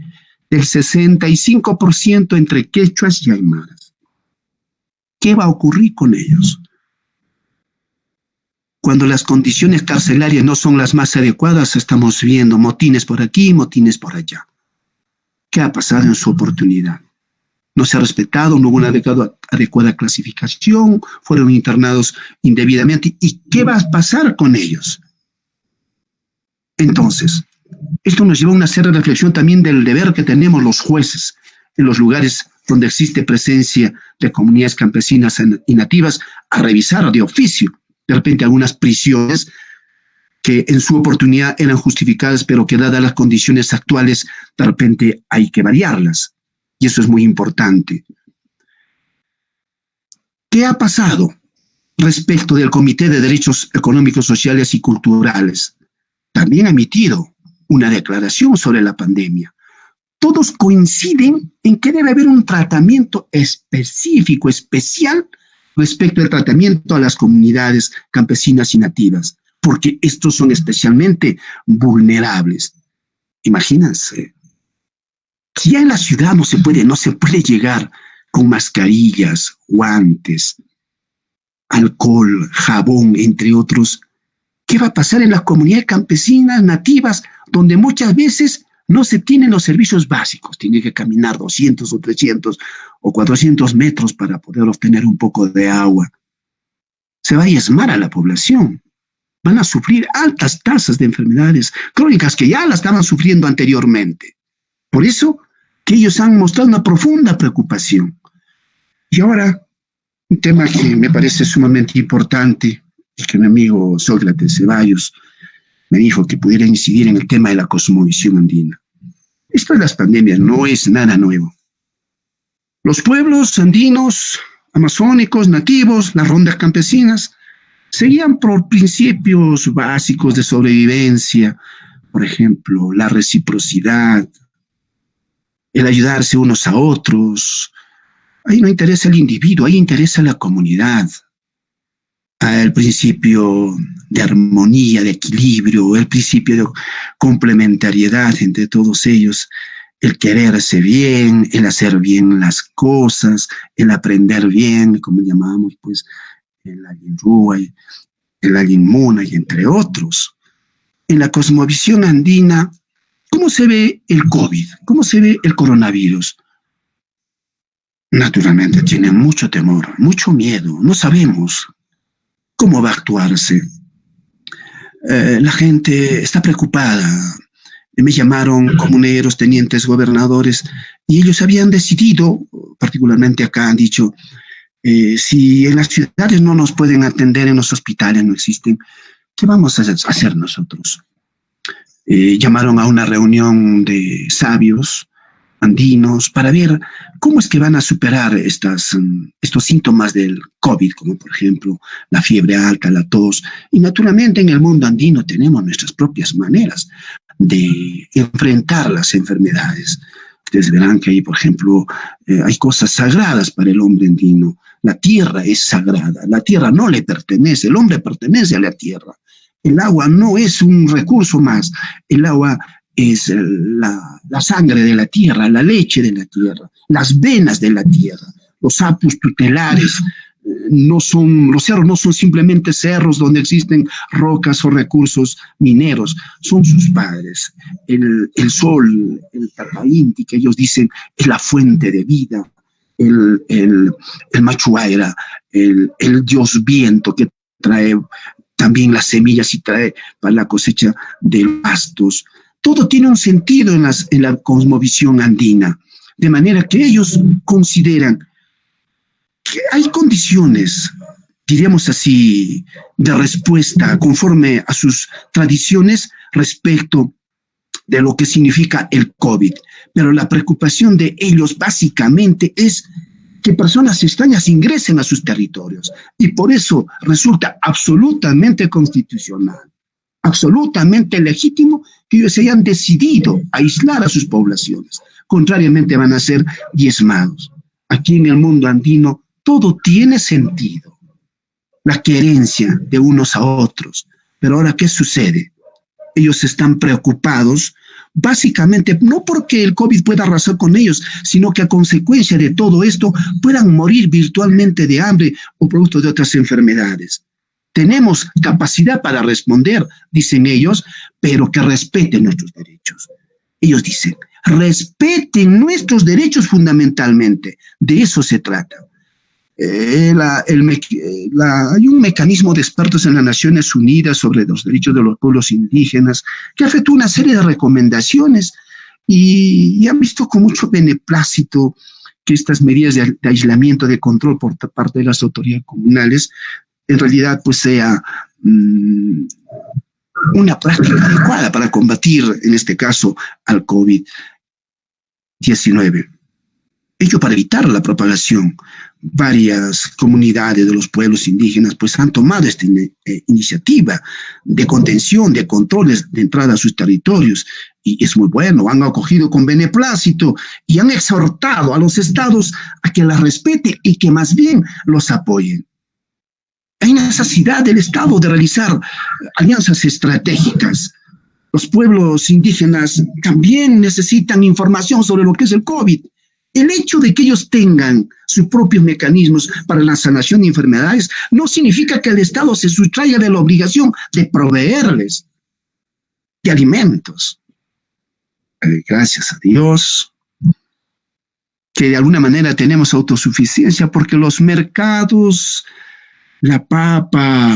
65% entre quechuas y aymaras. ¿Qué va a ocurrir con ellos? Cuando las condiciones carcelarias no son las más adecuadas, estamos viendo motines por aquí, motines por allá. ¿Qué ha pasado en su oportunidad? No se ha respetado, no hubo una adecuada clasificación, fueron internados indebidamente. ¿Y qué va a pasar con ellos? Entonces, esto nos lleva a una seria reflexión también del deber que tenemos los jueces en los lugares donde existe presencia de comunidades campesinas y nativas a revisar de oficio, de repente algunas prisiones que en su oportunidad eran justificadas, pero que dadas las condiciones actuales, de repente hay que variarlas. Y eso es muy importante. ¿Qué ha pasado respecto del Comité de Derechos Económicos, Sociales y Culturales? también ha emitido una declaración sobre la pandemia. Todos coinciden en que debe haber un tratamiento específico, especial, respecto al tratamiento a las comunidades campesinas y nativas, porque estos son especialmente vulnerables. Imagínense, ya en la ciudad no se puede llegar con mascarillas, guantes, alcohol, jabón, entre otros. ¿Qué va a pasar en las comunidades campesinas, nativas, donde muchas veces no se tienen los servicios básicos? Tiene que caminar 200 o 300 o 400 metros para poder obtener un poco de agua. Se va a diezmar a la población. Van a sufrir altas tasas de enfermedades crónicas que ya las estaban sufriendo anteriormente. Por eso que ellos han mostrado una profunda preocupación. Y ahora, un tema que me parece sumamente importante, y que mi amigo Sócrates Ceballos me dijo que pudiera incidir en el tema de la cosmovisión andina. Esto de las pandemias no es nada nuevo. Los pueblos andinos, amazónicos, nativos, las rondas campesinas, seguían por principios básicos de sobrevivencia, por ejemplo, la reciprocidad, el ayudarse unos a otros. Ahí no interesa el individuo, ahí interesa la comunidad. El principio de armonía, de equilibrio, el principio de complementariedad entre todos ellos, el quererse bien, el hacer bien las cosas, el aprender bien, como llamamos, pues, el Agin Ruay, el Agin Munay, entre otros. En la cosmovisión andina, ¿cómo se ve el COVID? ¿Cómo se ve el coronavirus? Naturalmente tienen mucho temor, mucho miedo, no sabemos cómo va a actuarse. La gente está preocupada. Me llamaron comuneros, tenientes, gobernadores, y ellos habían decidido, particularmente acá han dicho, si en las ciudades no nos pueden atender, en los hospitales no existen, ¿qué vamos a hacer nosotros? Llamaron a una reunión de sabios andinos para ver cómo es que van a superar estos síntomas del COVID, como por ejemplo la fiebre alta, la tos. Y naturalmente en el mundo andino tenemos nuestras propias maneras de enfrentar las enfermedades. Ustedes verán que ahí, por ejemplo, hay cosas sagradas para el hombre andino. La tierra es sagrada, la tierra no le pertenece, el hombre pertenece a la tierra. El agua no es un recurso más, el agua es la sangre de la tierra, la leche de la tierra, las venas de la tierra, los apus tutelares. Los cerros no son simplemente cerros donde existen rocas o recursos mineros, son sus padres. El sol, el Tapainti, que ellos dicen es la fuente de vida, el Machuaira, el dios viento que trae también las semillas y trae para la cosecha de pastos. Todo tiene un sentido en la cosmovisión andina, de manera que ellos consideran que hay condiciones, diríamos así, de respuesta conforme a sus tradiciones respecto de lo que significa el COVID. Pero la preocupación de ellos básicamente es que personas extrañas ingresen a sus territorios. Y por eso resulta absolutamente constitucional, absolutamente legítimo que ellos hayan decidido aislar a sus poblaciones. Contrariamente van a ser diezmados. Aquí en el mundo andino todo tiene sentido, la querencia de unos a otros. Pero ahora, ¿qué sucede? Ellos están preocupados, básicamente no porque el COVID pueda arrasar con ellos, sino que a consecuencia de todo esto puedan morir virtualmente de hambre o producto de otras enfermedades. Tenemos capacidad para responder, dicen ellos, pero que respeten nuestros derechos. Ellos dicen, respeten nuestros derechos fundamentalmente, de eso se trata. Hay un mecanismo de expertos en las Naciones Unidas sobre los derechos de los pueblos indígenas que ha hecho una serie de recomendaciones y han visto con mucho beneplácito que estas medidas de aislamiento, de control por parte de las autoridades comunales, en realidad pues sea una práctica adecuada para combatir, en este caso, al COVID-19. Ello para evitar la propagación. Varias comunidades de los pueblos indígenas pues han tomado esta iniciativa de contención, de controles de entrada a sus territorios, y es muy bueno, han acogido con beneplácito y han exhortado a los estados a que las respeten y que más bien los apoyen. Hay necesidad del Estado de realizar alianzas estratégicas. Los pueblos indígenas también necesitan información sobre lo que es el COVID. El hecho de que ellos tengan sus propios mecanismos para la sanación de enfermedades no significa que el Estado se sustraiga de la obligación de proveerles de alimentos. Gracias a Dios que de alguna manera tenemos autosuficiencia, porque los mercados, la papa,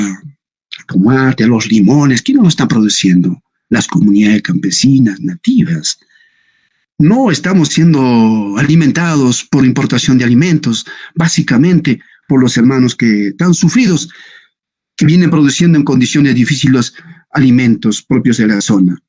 el tomate, los limones, ¿quiénes lo están produciendo? Las comunidades campesinas, nativas. No estamos siendo alimentados por importación de alimentos, básicamente por los hermanos que están sufridos, que vienen produciendo en condiciones difíciles alimentos propios de la zona.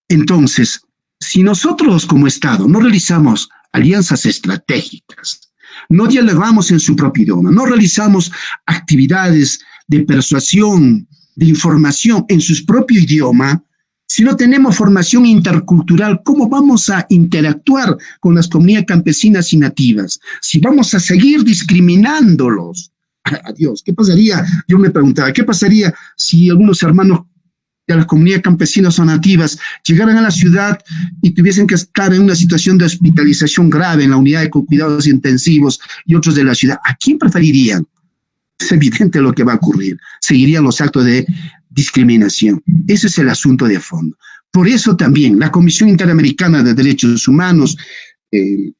Entonces, si nosotros como Estado no realizamos alianzas estratégicas, no dialogamos en su propio idioma, no realizamos actividades de persuasión, de información en su propio idioma, si no tenemos formación intercultural, ¿cómo vamos a interactuar con las comunidades campesinas y nativas? Si vamos a seguir discriminándolos. Adiós, ¿qué pasaría? Yo me preguntaba, ¿qué pasaría si algunos hermanos de las comunidades campesinas o nativas llegaran a la ciudad y tuviesen que estar en una situación de hospitalización grave en la unidad de cuidados intensivos y otros de la ciudad? ¿A quién preferirían? Es evidente lo que va a ocurrir. Seguirían los actos de discriminación. Ese es el asunto de fondo. Por eso también la Comisión Interamericana de Derechos Humanos, en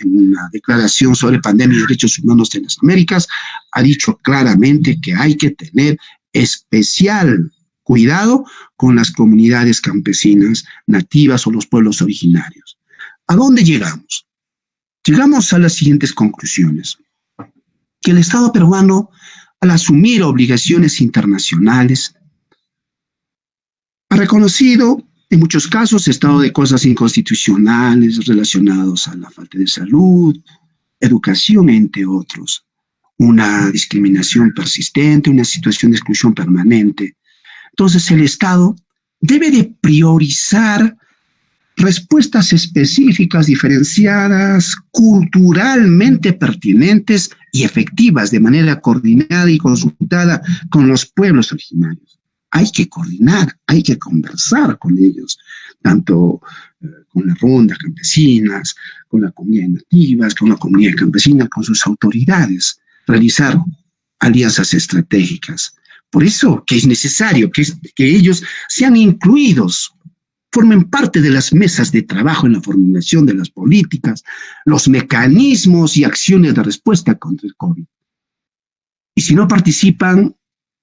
una declaración sobre pandemia y derechos humanos en las Américas, ha dicho claramente que hay que tener especial cuidado con las comunidades campesinas, nativas o los pueblos originarios. ¿A dónde llegamos? Llegamos a las siguientes conclusiones. Que el Estado peruano, al asumir obligaciones internacionales, ha reconocido en muchos casos estado de cosas inconstitucionales relacionados a la falta de salud, educación, entre otros, una discriminación persistente, una situación de exclusión permanente. Entonces el Estado debe de priorizar respuestas específicas, diferenciadas, culturalmente pertinentes y efectivas de manera coordinada y consultada con los pueblos originarios. Hay que coordinar, hay que conversar con ellos, tanto con las rondas campesinas, con las comunidades nativas, con la comunidad campesina, con sus autoridades, realizar alianzas estratégicas. Por eso que es necesario que ellos sean incluidos, formen parte de las mesas de trabajo en la formulación de las políticas, los mecanismos y acciones de respuesta contra el COVID. Y si no participan,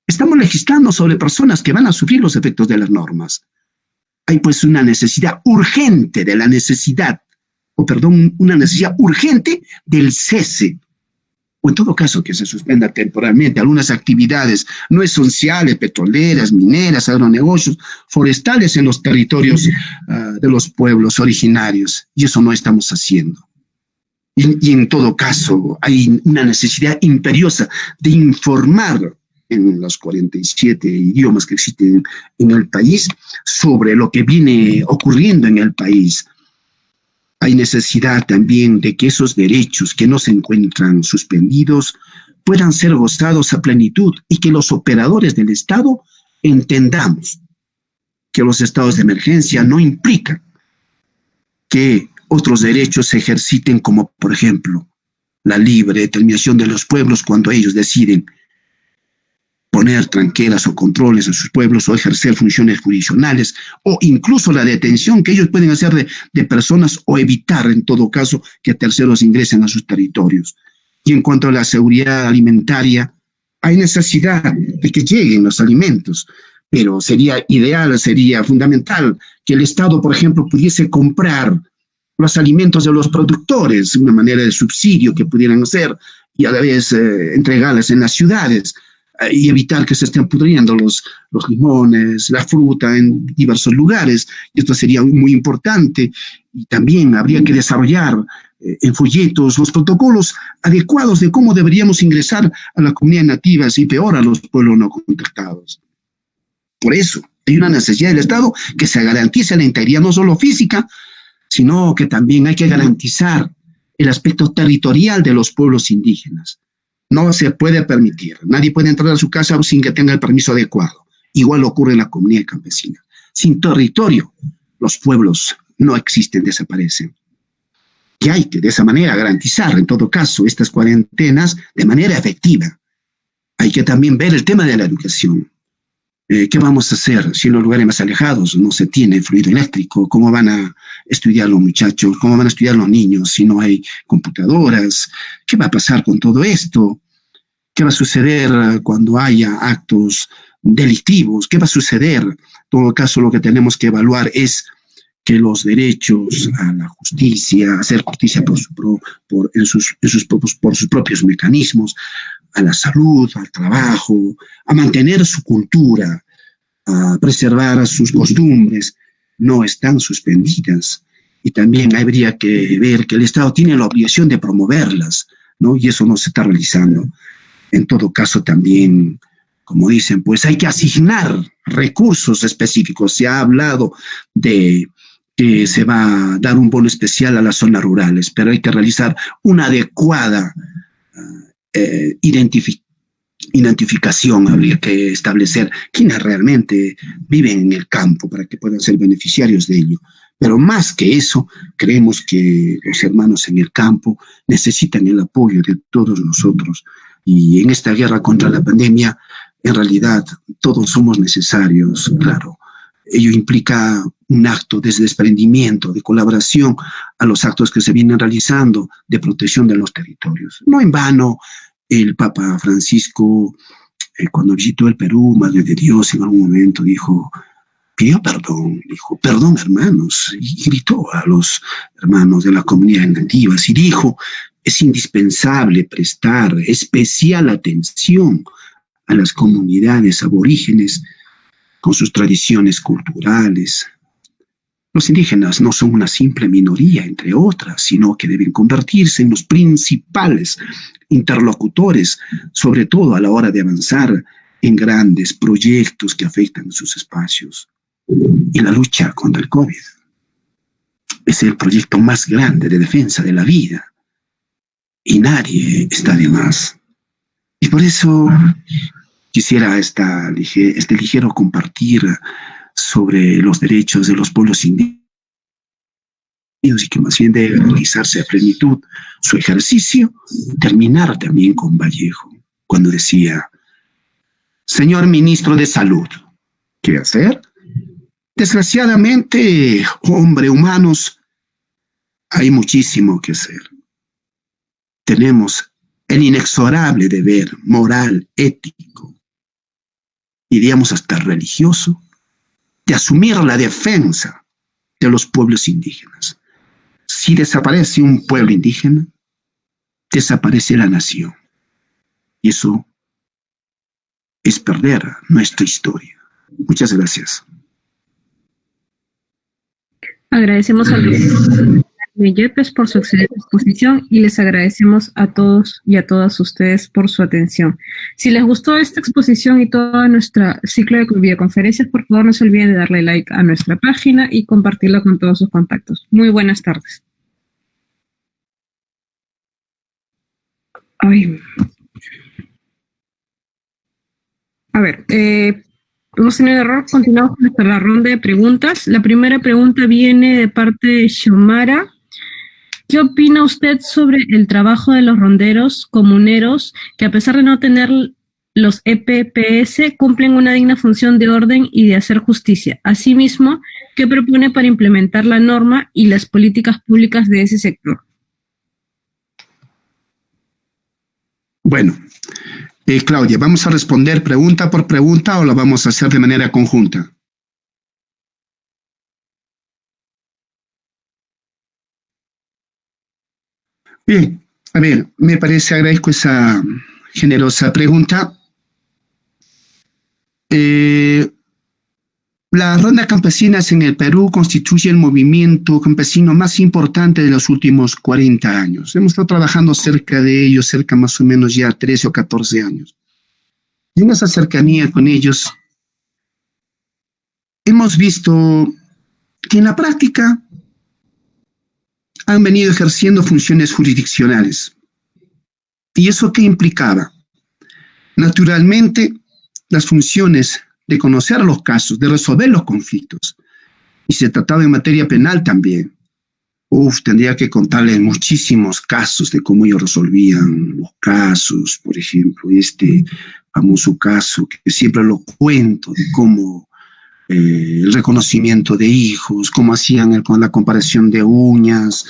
estamos legislando sobre personas que van a sufrir los efectos de las normas. Hay pues una necesidad urgente de la necesidad, una necesidad urgente del cese, o en todo caso que se suspenda temporalmente algunas actividades no esenciales, petroleras, mineras, agronegocios, forestales en los territorios de los pueblos originarios. Y eso no estamos haciendo. Y en todo caso hay una necesidad imperiosa de informar en los 47 idiomas que existen en el país sobre lo que viene ocurriendo en el país. Hay necesidad también de que esos derechos que no se encuentran suspendidos puedan ser gozados a plenitud y que los operadores del Estado entendamos que los estados de emergencia no implican que otros derechos se ejerciten, como por ejemplo la libre determinación de los pueblos cuando ellos deciden poner tranqueras o controles en sus pueblos o ejercer funciones jurisdiccionales o incluso la detención que ellos pueden hacer de personas o evitar en todo caso que terceros ingresen a sus territorios. Y en cuanto a la seguridad alimentaria, hay necesidad de que lleguen los alimentos, pero sería ideal, sería fundamental que el Estado, por ejemplo, pudiese comprar los alimentos de los productores, una manera de subsidio que pudieran hacer y a la vez entregarles en las ciudades. y evitar que se estén pudriendo los limones, la fruta en diversos lugares. Y esto sería muy importante. Y también habría que desarrollar en folletos los protocolos adecuados de cómo deberíamos ingresar a las comunidades nativas y peor a los pueblos no contactados. Por eso hay una necesidad del Estado que se garantice la integridad no solo física, sino que también hay que garantizar el aspecto territorial de los pueblos indígenas. No se puede permitir, nadie puede entrar a su casa sin que tenga el permiso adecuado. Igual ocurre en la comunidad campesina. Sin territorio, los pueblos no existen, desaparecen. Y hay que, de esa manera, garantizar, en todo caso, estas cuarentenas de manera efectiva. Hay que también ver el tema de la educación. ¿Qué vamos a hacer si en los lugares más alejados no se tiene fluido eléctrico? ¿Cómo van a estudiar los muchachos? ¿Cómo van a estudiar los niños si no hay computadoras? ¿Qué va a pasar con todo esto? ¿Qué va a suceder cuando haya actos delictivos? ¿Qué va a suceder? En todo caso, lo que tenemos que evaluar es que los derechos a la justicia, a hacer justicia por sus propios mecanismos, a la salud, al trabajo, a mantener su cultura, a preservar sus costumbres, no están suspendidas. Y también habría que ver que el Estado tiene la obligación de promoverlas, ¿no? Y eso no se está realizando. En todo caso, también, como dicen, pues hay que asignar recursos específicos. Se ha hablado de que se va a dar un bono especial a las zonas rurales, pero hay que realizar una adecuada identificación. Habría que establecer quiénes realmente viven en el campo para que puedan ser beneficiarios de ello. Pero más que eso, creemos que los hermanos en el campo necesitan el apoyo de todos nosotros. Y en esta guerra contra la pandemia, en realidad, todos somos necesarios, claro. Ello implica un acto de desprendimiento, de colaboración a los actos que se vienen realizando de protección de los territorios. No en vano, el Papa Francisco, cuando visitó el Perú, Madre de Dios, en algún momento pidió perdón, dijo, perdón hermanos, y gritó a los hermanos de la comunidad nativa, y dijo, es indispensable prestar especial atención a las comunidades aborígenes con sus tradiciones culturales. Los indígenas no son una simple minoría, entre otras, sino que deben convertirse en los principales interlocutores, sobre todo a la hora de avanzar en grandes proyectos que afectan sus espacios. Y la lucha contra el COVID es el proyecto más grande de defensa de la vida. Y nadie está de más. Y por eso quisiera este ligero compartir sobre los derechos de los pueblos indígenas y que más bien debe realizarse a plenitud su ejercicio, terminar también con Vallejo, cuando decía, señor ministro de Salud, ¿qué hacer? Desgraciadamente, hombre, humanos, hay muchísimo que hacer. Tenemos el inexorable deber moral, ético, diríamos hasta religioso, de asumir la defensa de los pueblos indígenas. Si desaparece un pueblo indígena, desaparece la nación. Y eso es perder nuestra historia. Muchas gracias. Agradecemos al doctor Yepes por su excelente exposición y les agradecemos a todos y a todas ustedes por su atención. Si les gustó esta exposición y todo nuestro ciclo de videoconferencias, por favor no se olviden de darle like a nuestra página y compartirla con todos sus contactos. Muy buenas tardes. A ver, hemos tenido error, continuamos con la ronda de preguntas. La primera pregunta viene de parte de Xiomara. ¿Qué opina usted sobre el trabajo de los ronderos comuneros que, a pesar de no tener los EPPS, cumplen una digna función de orden y de hacer justicia? Asimismo, ¿qué propone para implementar la norma y las políticas públicas de ese sector? Bueno, Claudia, ¿vamos a responder pregunta por pregunta o la vamos a hacer de manera conjunta? Bien, a ver, agradezco esa generosa pregunta. Las rondas campesinas en el Perú constituye el movimiento campesino más importante de los últimos 40 años. Hemos estado trabajando cerca de ellos, cerca más o menos ya 13 o 14 años. Y en esa cercanía con ellos, hemos visto que en la práctica han venido ejerciendo funciones jurisdiccionales. ¿Y eso qué implicaba? Naturalmente, las funciones de conocer los casos, de resolver los conflictos. Y se trataba en materia penal también. Tendría que contarles muchísimos casos de cómo ellos resolvían los casos. Por ejemplo, este famoso caso que siempre lo cuento, de cómo el reconocimiento de hijos, cómo hacían con la comparación de uñas,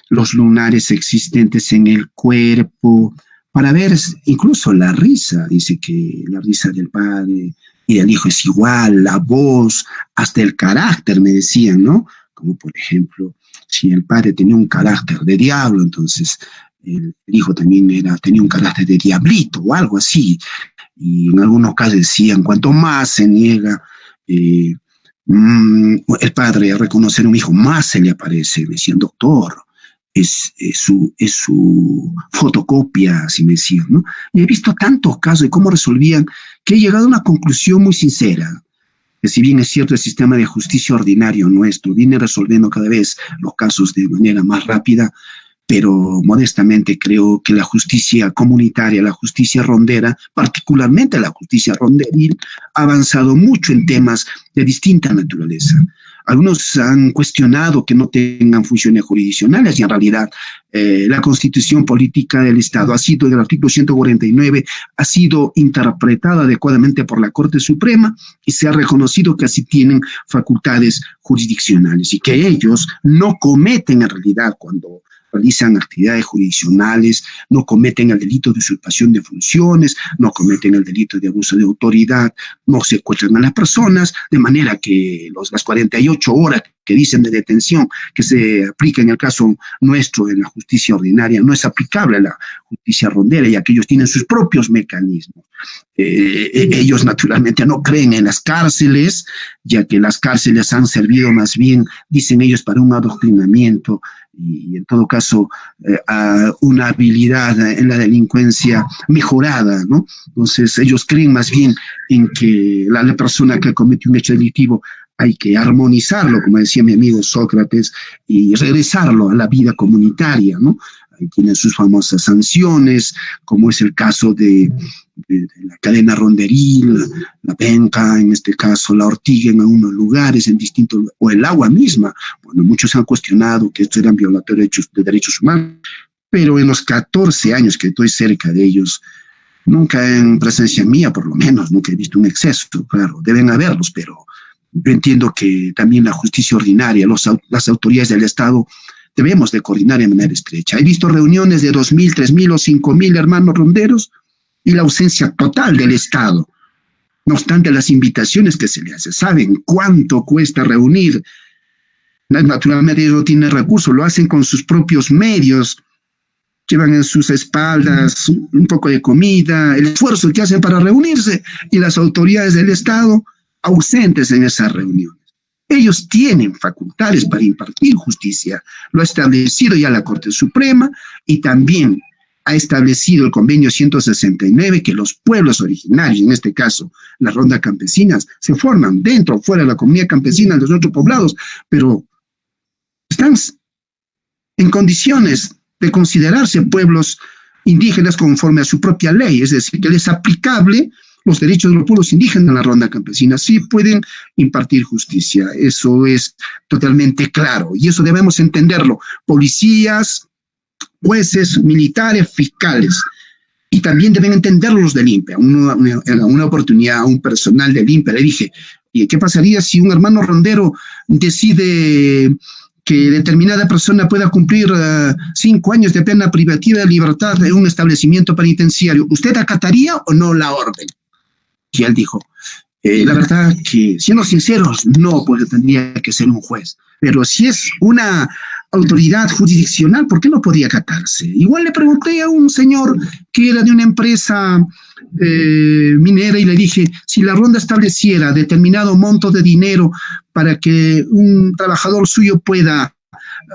los lunares existentes en el cuerpo, para ver incluso la risa. Dice que la risa del padre y el hijo es igual, la voz, hasta el carácter, me decían, ¿no? Como por ejemplo, si el padre tenía un carácter de diablo, entonces el hijo también tenía un carácter de diablito o algo así. Y en algunos casos decían, cuanto más se niega el padre a reconocer a un hijo, más se le aparece. Me decían, doctor, es su fotocopia, así me decían, ¿no? Y he visto tantos casos de cómo resolvían, que he llegado a una conclusión muy sincera, que si bien es cierto el sistema de justicia ordinario nuestro viene resolviendo cada vez los casos de manera más rápida, pero modestamente creo que la justicia comunitaria, la justicia rondera, particularmente la justicia ronderil, ha avanzado mucho en temas de distinta naturaleza. Algunos han cuestionado que no tengan funciones jurisdiccionales y en realidad la constitución política del Estado ha sido, del artículo 149, ha sido interpretada adecuadamente por la Corte Suprema y se ha reconocido que así tienen facultades jurisdiccionales y que ellos no cometen en realidad cuando realizan actividades jurisdiccionales, no cometen el delito de usurpación de funciones, no cometen el delito de abuso de autoridad, no secuestran a las personas, de manera que las 48 horas que dicen de detención que se aplica en el caso nuestro en la justicia ordinaria no es aplicable a la justicia rondera, ya que ellos tienen sus propios mecanismos. Ellos naturalmente no creen en las cárceles, ya que las cárceles han servido más bien, dicen ellos, para un adoctrinamiento y en todo caso a una habilidad en la delincuencia mejorada, ¿no? Entonces ellos creen más bien en que la persona que comete un hecho delictivo hay que armonizarlo, como decía mi amigo Sócrates, y regresarlo a la vida comunitaria, ¿no? Ahí tienen sus famosas sanciones, como es el caso de la cadena ronderil, la penca, en este caso la ortiga en algunos lugares, en distintos, o el agua misma. Bueno, muchos han cuestionado que estos eran violatorios de derechos humanos, pero en los 14 años que estoy cerca de ellos, nunca en presencia mía, por lo menos, nunca he visto un exceso. Claro, deben haberlos, pero yo entiendo que también la justicia ordinaria, las autoridades del Estado, debemos de coordinar de manera estrecha. He visto reuniones de 2.000, 3.000 o 5.000 hermanos ronderos y la ausencia total del Estado. No obstante las invitaciones que se le hace, ¿saben cuánto cuesta reunir? Naturalmente ellos no tienen recursos, lo hacen con sus propios medios, llevan en sus espaldas un poco de comida, el esfuerzo que hacen para reunirse, y las autoridades del Estado ausentes en esas reuniones. Ellos tienen facultades para impartir justicia, lo ha establecido ya la Corte Suprema y también ha establecido el convenio 169 que los pueblos originarios, en este caso las rondas campesinas, se forman dentro o fuera de la comunidad campesina de los otros poblados, pero están en condiciones de considerarse pueblos indígenas conforme a su propia ley, es decir, que les es aplicable los derechos de los pueblos indígenas en la ronda campesina. Sí pueden impartir justicia, eso es totalmente claro, y eso debemos entenderlo. Policías, jueces, militares, fiscales, y también deben entenderlo los del INPE. En una oportunidad a un personal del INPE le dije, ¿y qué pasaría si un hermano rondero decide que determinada persona pueda cumplir 5 años de pena privativa de libertad en un establecimiento penitenciario? ¿Usted acataría o no la orden? Y él dijo, la verdad que, siendo sinceros, no, porque tendría que ser un juez. Pero si es una autoridad jurisdiccional, ¿por qué no podía acatarse? Igual le pregunté a un señor que era de una empresa minera y le dije, si la ronda estableciera determinado monto de dinero para que un trabajador suyo pueda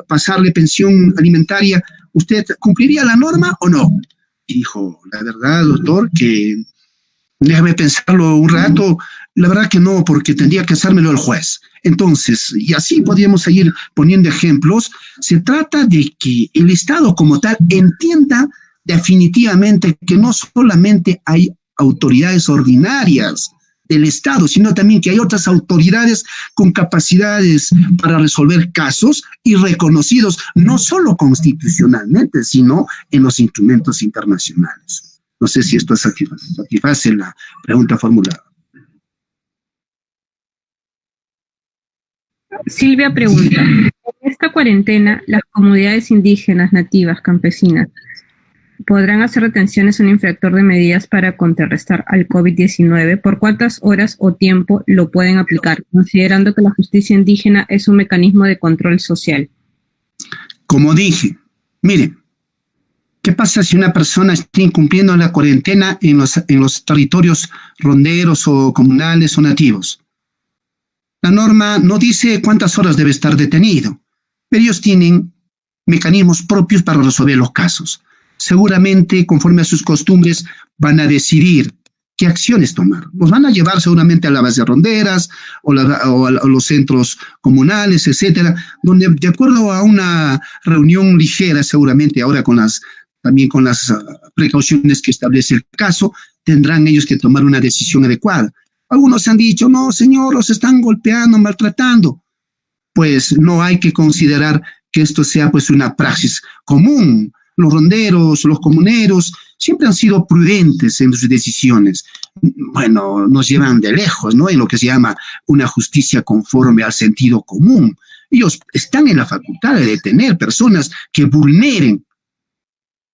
pasarle pensión alimentaria, ¿usted cumpliría la norma o no? Y dijo, la verdad, doctor, que déjame pensarlo un rato, la verdad que no, porque tendría que hacérmelo el juez. Entonces, y así podríamos seguir poniendo ejemplos, se trata de que el Estado como tal entienda definitivamente que no solamente hay autoridades ordinarias del Estado, sino también que hay otras autoridades con capacidades para resolver casos y reconocidos no solo constitucionalmente, sino en los instrumentos internacionales. No sé si esto satisface la pregunta formulada. Silvia pregunta, en esta cuarentena, las comunidades indígenas, nativas, campesinas, ¿podrán hacer retenciones a un infractor de medidas para contrarrestar al COVID-19? ¿Por cuántas horas o tiempo lo pueden aplicar, considerando que la justicia indígena es un mecanismo de control social? Como dije, miren, ¿qué pasa si una persona está incumpliendo la cuarentena en los territorios ronderos o comunales o nativos? La norma no dice cuántas horas debe estar detenido, pero ellos tienen mecanismos propios para resolver los casos. Seguramente, conforme a sus costumbres, van a decidir qué acciones tomar. Los van a llevar seguramente a las bases ronderas o a los centros comunales, etcétera, donde de acuerdo a una reunión ligera, seguramente ahora también con las precauciones que establece el caso, tendrán ellos que tomar una decisión adecuada. Algunos han dicho, no, señor, los están golpeando, maltratando. Pues no hay que considerar que esto sea pues una praxis común. Los ronderos, los comuneros, siempre han sido prudentes en sus decisiones. Bueno, nos llevan de lejos, ¿no? En lo que se llama una justicia conforme al sentido común. Ellos están en la facultad de detener personas que vulneren,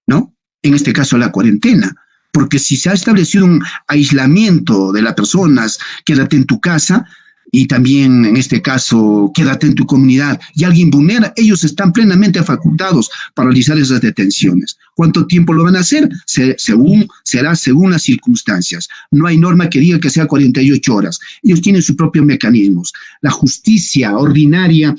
¿no? En este caso, la cuarentena. Porque si se ha establecido un aislamiento de las personas, quédate en tu casa, y también en este caso, quédate en tu comunidad, y alguien vulnera, ellos están plenamente facultados para realizar esas detenciones. ¿Cuánto tiempo lo van a hacer? Será según las circunstancias. No hay norma que diga que sea 48 horas. Ellos tienen sus propios mecanismos. La justicia ordinaria,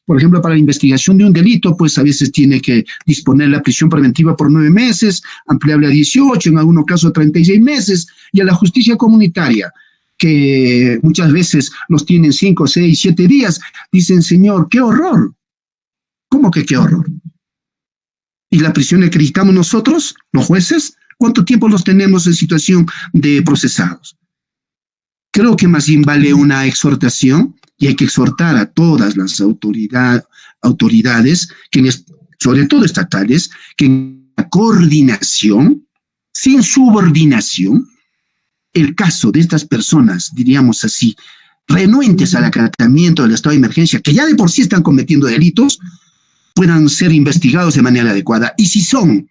por ejemplo, para la investigación de un delito, pues a veces tiene que disponer la prisión preventiva por 9 meses, ampliable a 18, en algunos casos 36 meses, y a la justicia comunitaria, que muchas veces los tienen 5, 6, 7 días, dicen, señor, qué horror. ¿Cómo que qué horror? ¿Y la prisión que necesitamos nosotros, los jueces? ¿Cuánto tiempo los tenemos en situación de procesados? Creo que más bien vale una exhortación, y hay que exhortar a todas las autoridades, sobre todo estatales, que en la coordinación, sin subordinación, el caso de estas personas, diríamos así, renuentes al acatamiento del estado de emergencia, que ya de por sí están cometiendo delitos, puedan ser investigados de manera adecuada. Y si son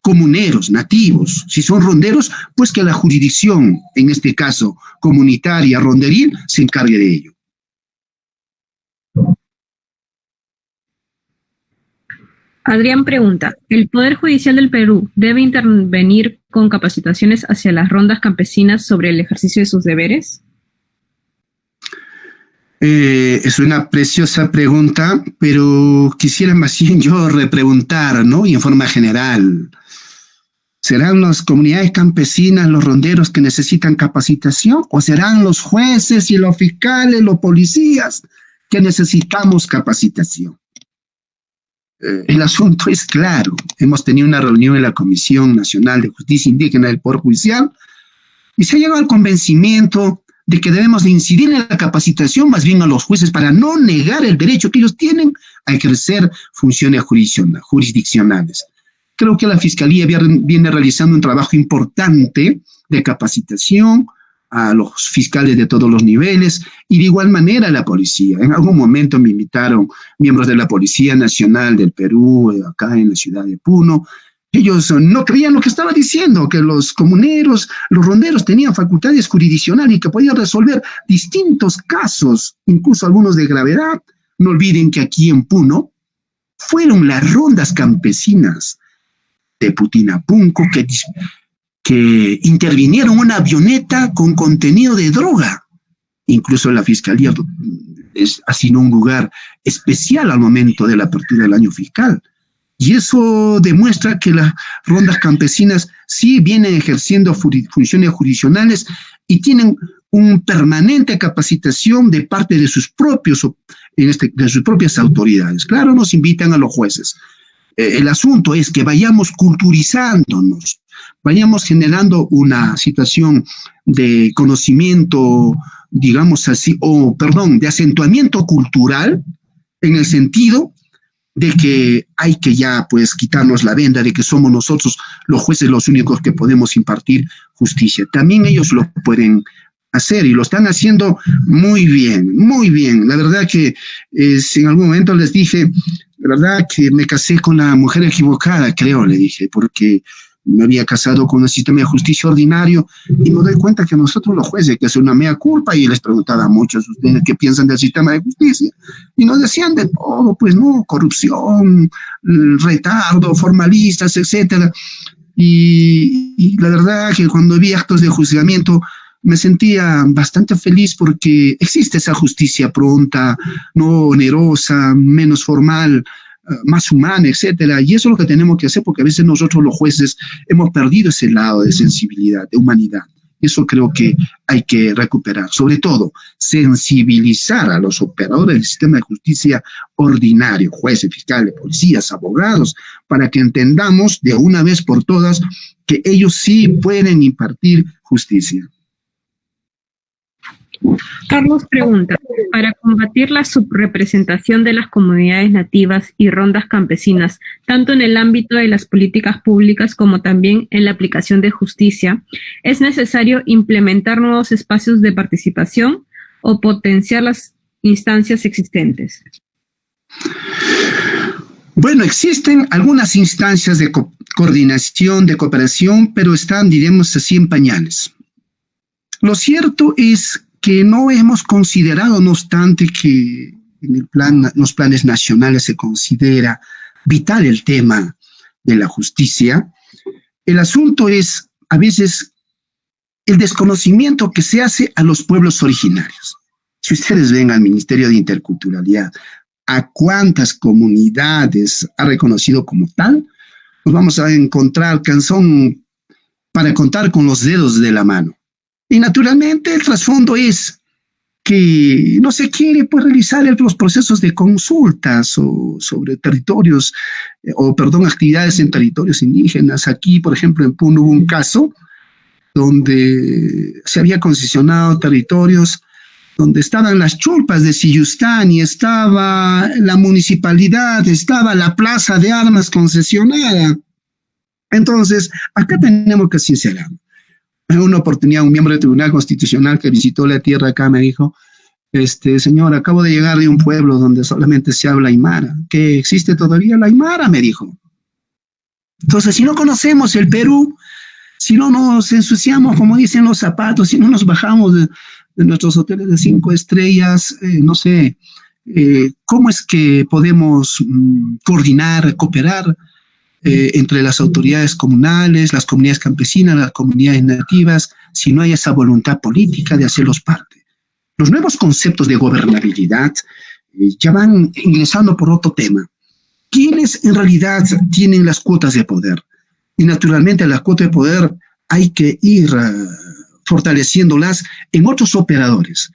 comuneros, nativos, si son ronderos, pues que la jurisdicción, en este caso comunitaria, ronderil, se encargue de ello. Adrián pregunta, ¿el Poder Judicial del Perú debe intervenir con capacitaciones hacia las rondas campesinas sobre el ejercicio de sus deberes? Es una preciosa pregunta, pero quisiera más bien yo repreguntar, ¿no? Y en forma general, ¿serán las comunidades campesinas, los ronderos que necesitan capacitación? ¿O serán los jueces y los fiscales, los policías que necesitamos capacitación? El asunto es claro. Hemos tenido una reunión en la Comisión Nacional de Justicia Indígena del Poder Judicial y se ha llegado al convencimiento de que debemos de incidir en la capacitación más bien a los jueces para no negar el derecho que ellos tienen a ejercer funciones jurisdiccionales. Creo que la Fiscalía viene realizando un trabajo importante de capacitación a los fiscales de todos los niveles y de igual manera a la policía. En algún momento me invitaron miembros de la Policía Nacional del Perú, acá en la ciudad de Puno. Ellos no creían lo que estaba diciendo, que los comuneros, los ronderos tenían facultades jurisdiccionales y que podían resolver distintos casos, incluso algunos de gravedad. No olviden que aquí en Puno fueron las rondas campesinas de Putinapunco que intervinieron una avioneta con contenido de droga. Incluso la Fiscalía asignó un lugar especial al momento de la apertura del año fiscal. Y eso demuestra que las rondas campesinas sí vienen ejerciendo funciones jurisdiccionales y tienen una permanente capacitación de parte de sus propias autoridades. Claro, nos invitan a los jueces. El asunto es que vayamos culturizándonos, vayamos generando una situación de conocimiento, digamos así, de acentuamiento cultural, en el sentido de que hay que ya pues quitarnos la venda de que somos nosotros los jueces los únicos que podemos impartir justicia. También ellos lo pueden hacer y lo están haciendo muy bien, muy bien. La verdad que en algún momento les dije, la verdad que me casé con la mujer equivocada, creo, le dije, porque me había casado con un sistema de justicia ordinario y me doy cuenta que nosotros los jueces, que es una mea culpa, y les preguntaba a muchos ustedes qué piensan del sistema de justicia, y nos decían de todo, pues no, corrupción, retardo, formalistas, etcétera. Y la verdad que cuando vi actos de juzgamiento me sentía bastante feliz porque existe esa justicia pronta, no onerosa, menos formal, más humana, etcétera. Y eso es lo que tenemos que hacer porque a veces nosotros los jueces hemos perdido ese lado de sensibilidad, de humanidad. Eso creo que hay que recuperar. Sobre todo, sensibilizar a los operadores del sistema de justicia ordinario, jueces, fiscales, policías, abogados, para que entendamos de una vez por todas que ellos sí pueden impartir justicia. Carlos pregunta, para combatir la subrepresentación de las comunidades nativas y rondas campesinas, tanto en el ámbito de las políticas públicas como también en la aplicación de justicia, ¿es necesario implementar nuevos espacios de participación o potenciar las instancias existentes? Bueno, existen algunas instancias de coordinación, de cooperación, pero están, diremos así, en pañales. Lo cierto es que no hemos considerado, no obstante que en los planes nacionales se considera vital el tema de la justicia. El asunto es a veces el desconocimiento que se hace a los pueblos originarios. Si ustedes ven al Ministerio de Interculturalidad, a cuántas comunidades ha reconocido como tal, nos vamos a encontrar canción para contar con los dedos de la mano. Y naturalmente el trasfondo es que no se quiere pues, realizar los procesos de consultas sobre territorios, actividades en territorios indígenas. Aquí, por ejemplo, en Puno hubo un caso donde se había concesionado territorios donde estaban las chulpas de Siyustani, estaba la municipalidad, estaba la plaza de armas concesionada. Entonces, acá tenemos que sincerarnos. En una oportunidad, un miembro del Tribunal Constitucional que visitó la tierra acá me dijo, señor, acabo de llegar de un pueblo donde solamente se habla aymara. ¿Que existe todavía la aymara? Me dijo. Entonces, si no conocemos el Perú, si no nos ensuciamos, como dicen los zapatos, si no nos bajamos de nuestros hoteles de 5 estrellas, no sé, ¿cómo es que podemos coordinar, cooperar entre las autoridades comunales, las comunidades campesinas, las comunidades nativas, si no hay esa voluntad política de hacerlos parte? Los nuevos conceptos de gobernabilidad ya van ingresando por otro tema. ¿Quiénes en realidad tienen las cuotas de poder? Y naturalmente las cuotas de poder hay que ir fortaleciéndolas en otros operadores.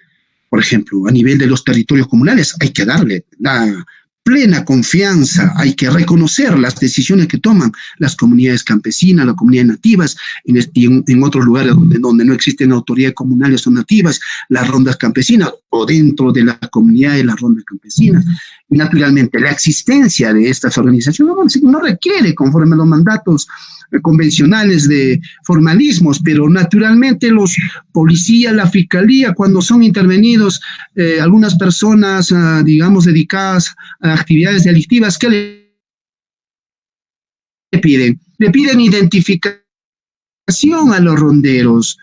Por ejemplo, a nivel de los territorios comunales hay que darle la plena confianza, hay que reconocer las decisiones que toman las comunidades campesinas, las comunidades nativas, en otros lugares donde no existen autoridades comunales o nativas, las rondas campesinas, o dentro de las comunidades las rondas campesinas. Y naturalmente la existencia de estas organizaciones no requiere, conforme a los mandatos convencionales de formalismos, pero naturalmente los policías, la fiscalía, cuando son intervenidos algunas personas, digamos, dedicadas a actividades delictivas, ¿qué le piden? Le piden identificación a los ronderos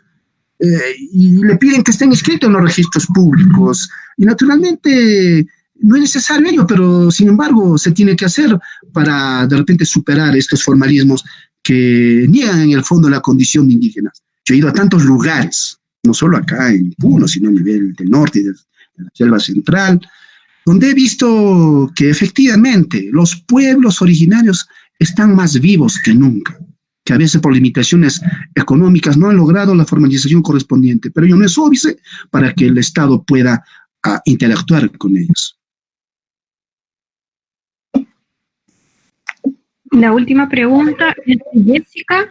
y le piden que estén inscritos en los registros públicos. Y naturalmente No es necesario ello, pero sin embargo se tiene que hacer para de repente superar estos formalismos que niegan en el fondo la condición de indígenas. Yo he ido a tantos lugares, no solo acá en Puno, sino a nivel del norte y de la selva central, donde he visto que efectivamente los pueblos originarios están más vivos que nunca, que a veces por limitaciones económicas no han logrado la formalización correspondiente, pero ello no es óbice para que el Estado pueda interactuar con ellos. La última pregunta es de Jessica.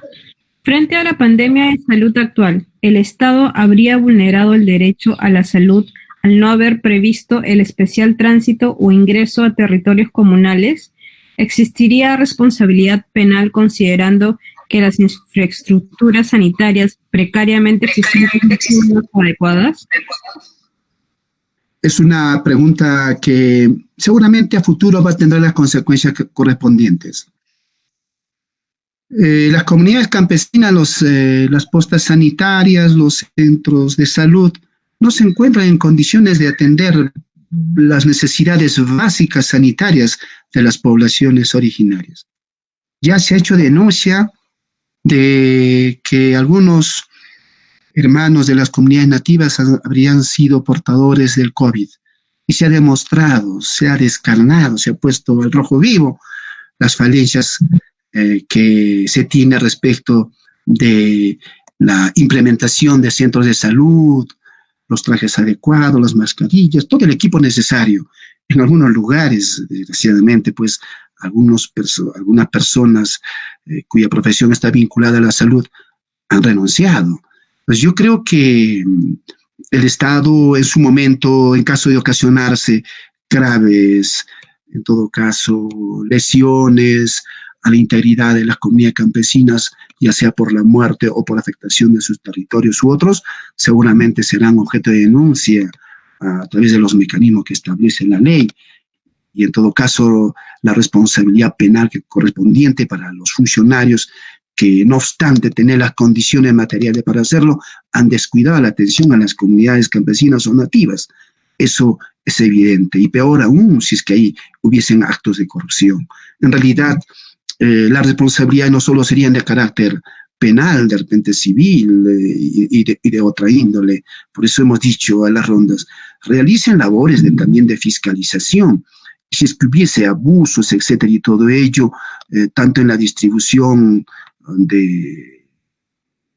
Frente a la pandemia de salud actual, ¿el Estado habría vulnerado el derecho a la salud al no haber previsto el especial tránsito o ingreso a territorios comunales? ¿Existiría responsabilidad penal considerando que las infraestructuras sanitarias precariamente existentes son adecuadas? Es una pregunta que seguramente a futuro va a tener las consecuencias correspondientes. Las comunidades campesinas, las postas sanitarias, los centros de salud, no se encuentran en condiciones de atender las necesidades básicas sanitarias de las poblaciones originarias. Ya se ha hecho denuncia de que algunos hermanos de las comunidades nativas habrían sido portadores del COVID y se ha demostrado, se ha descarnado, se ha puesto al rojo vivo las falencias que se tiene respecto de la implementación de centros de salud, los trajes adecuados, las mascarillas, todo el equipo necesario. En algunos lugares, desgraciadamente, pues algunas personas cuya profesión está vinculada a la salud han renunciado. Pues yo creo que el Estado en su momento, en caso de ocasionarse graves, en todo caso, lesiones a la integridad de las comunidades campesinas, ya sea por la muerte o por afectación de sus territorios u otros, seguramente serán objeto de denuncia a través de los mecanismos que establece la ley. Y en todo caso, la responsabilidad penal correspondiente para los funcionarios que, no obstante tener las condiciones materiales para hacerlo, han descuidado la atención a las comunidades campesinas o nativas. Eso es evidente. Y peor aún si es que ahí hubiesen actos de corrupción. En realidad, la responsabilidad no solo sería de carácter penal, de repente civil y de otra índole. Por eso hemos dicho a las rondas, realicen labores también de fiscalización. Si es que hubiese abusos, etcétera, y todo ello, tanto en la distribución de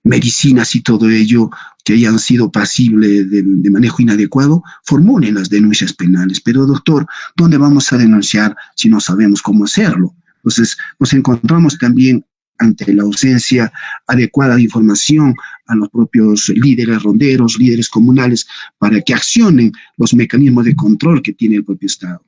medicinas y todo ello, que hayan sido pasibles de manejo inadecuado, formulen las denuncias penales. Pero, doctor, ¿dónde vamos a denunciar si no sabemos cómo hacerlo? Entonces, nos encontramos también ante la ausencia adecuada de información a los propios líderes ronderos, líderes comunales, para que accionen los mecanismos de control que tiene el propio Estado.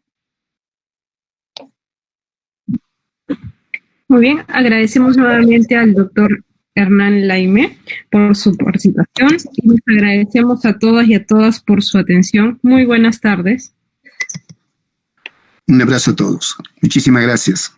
Muy bien, agradecemos nuevamente al doctor Hernán Laime por su participación y les agradecemos a todos y a todas por su atención. Muy buenas tardes. Un abrazo a todos. Muchísimas gracias.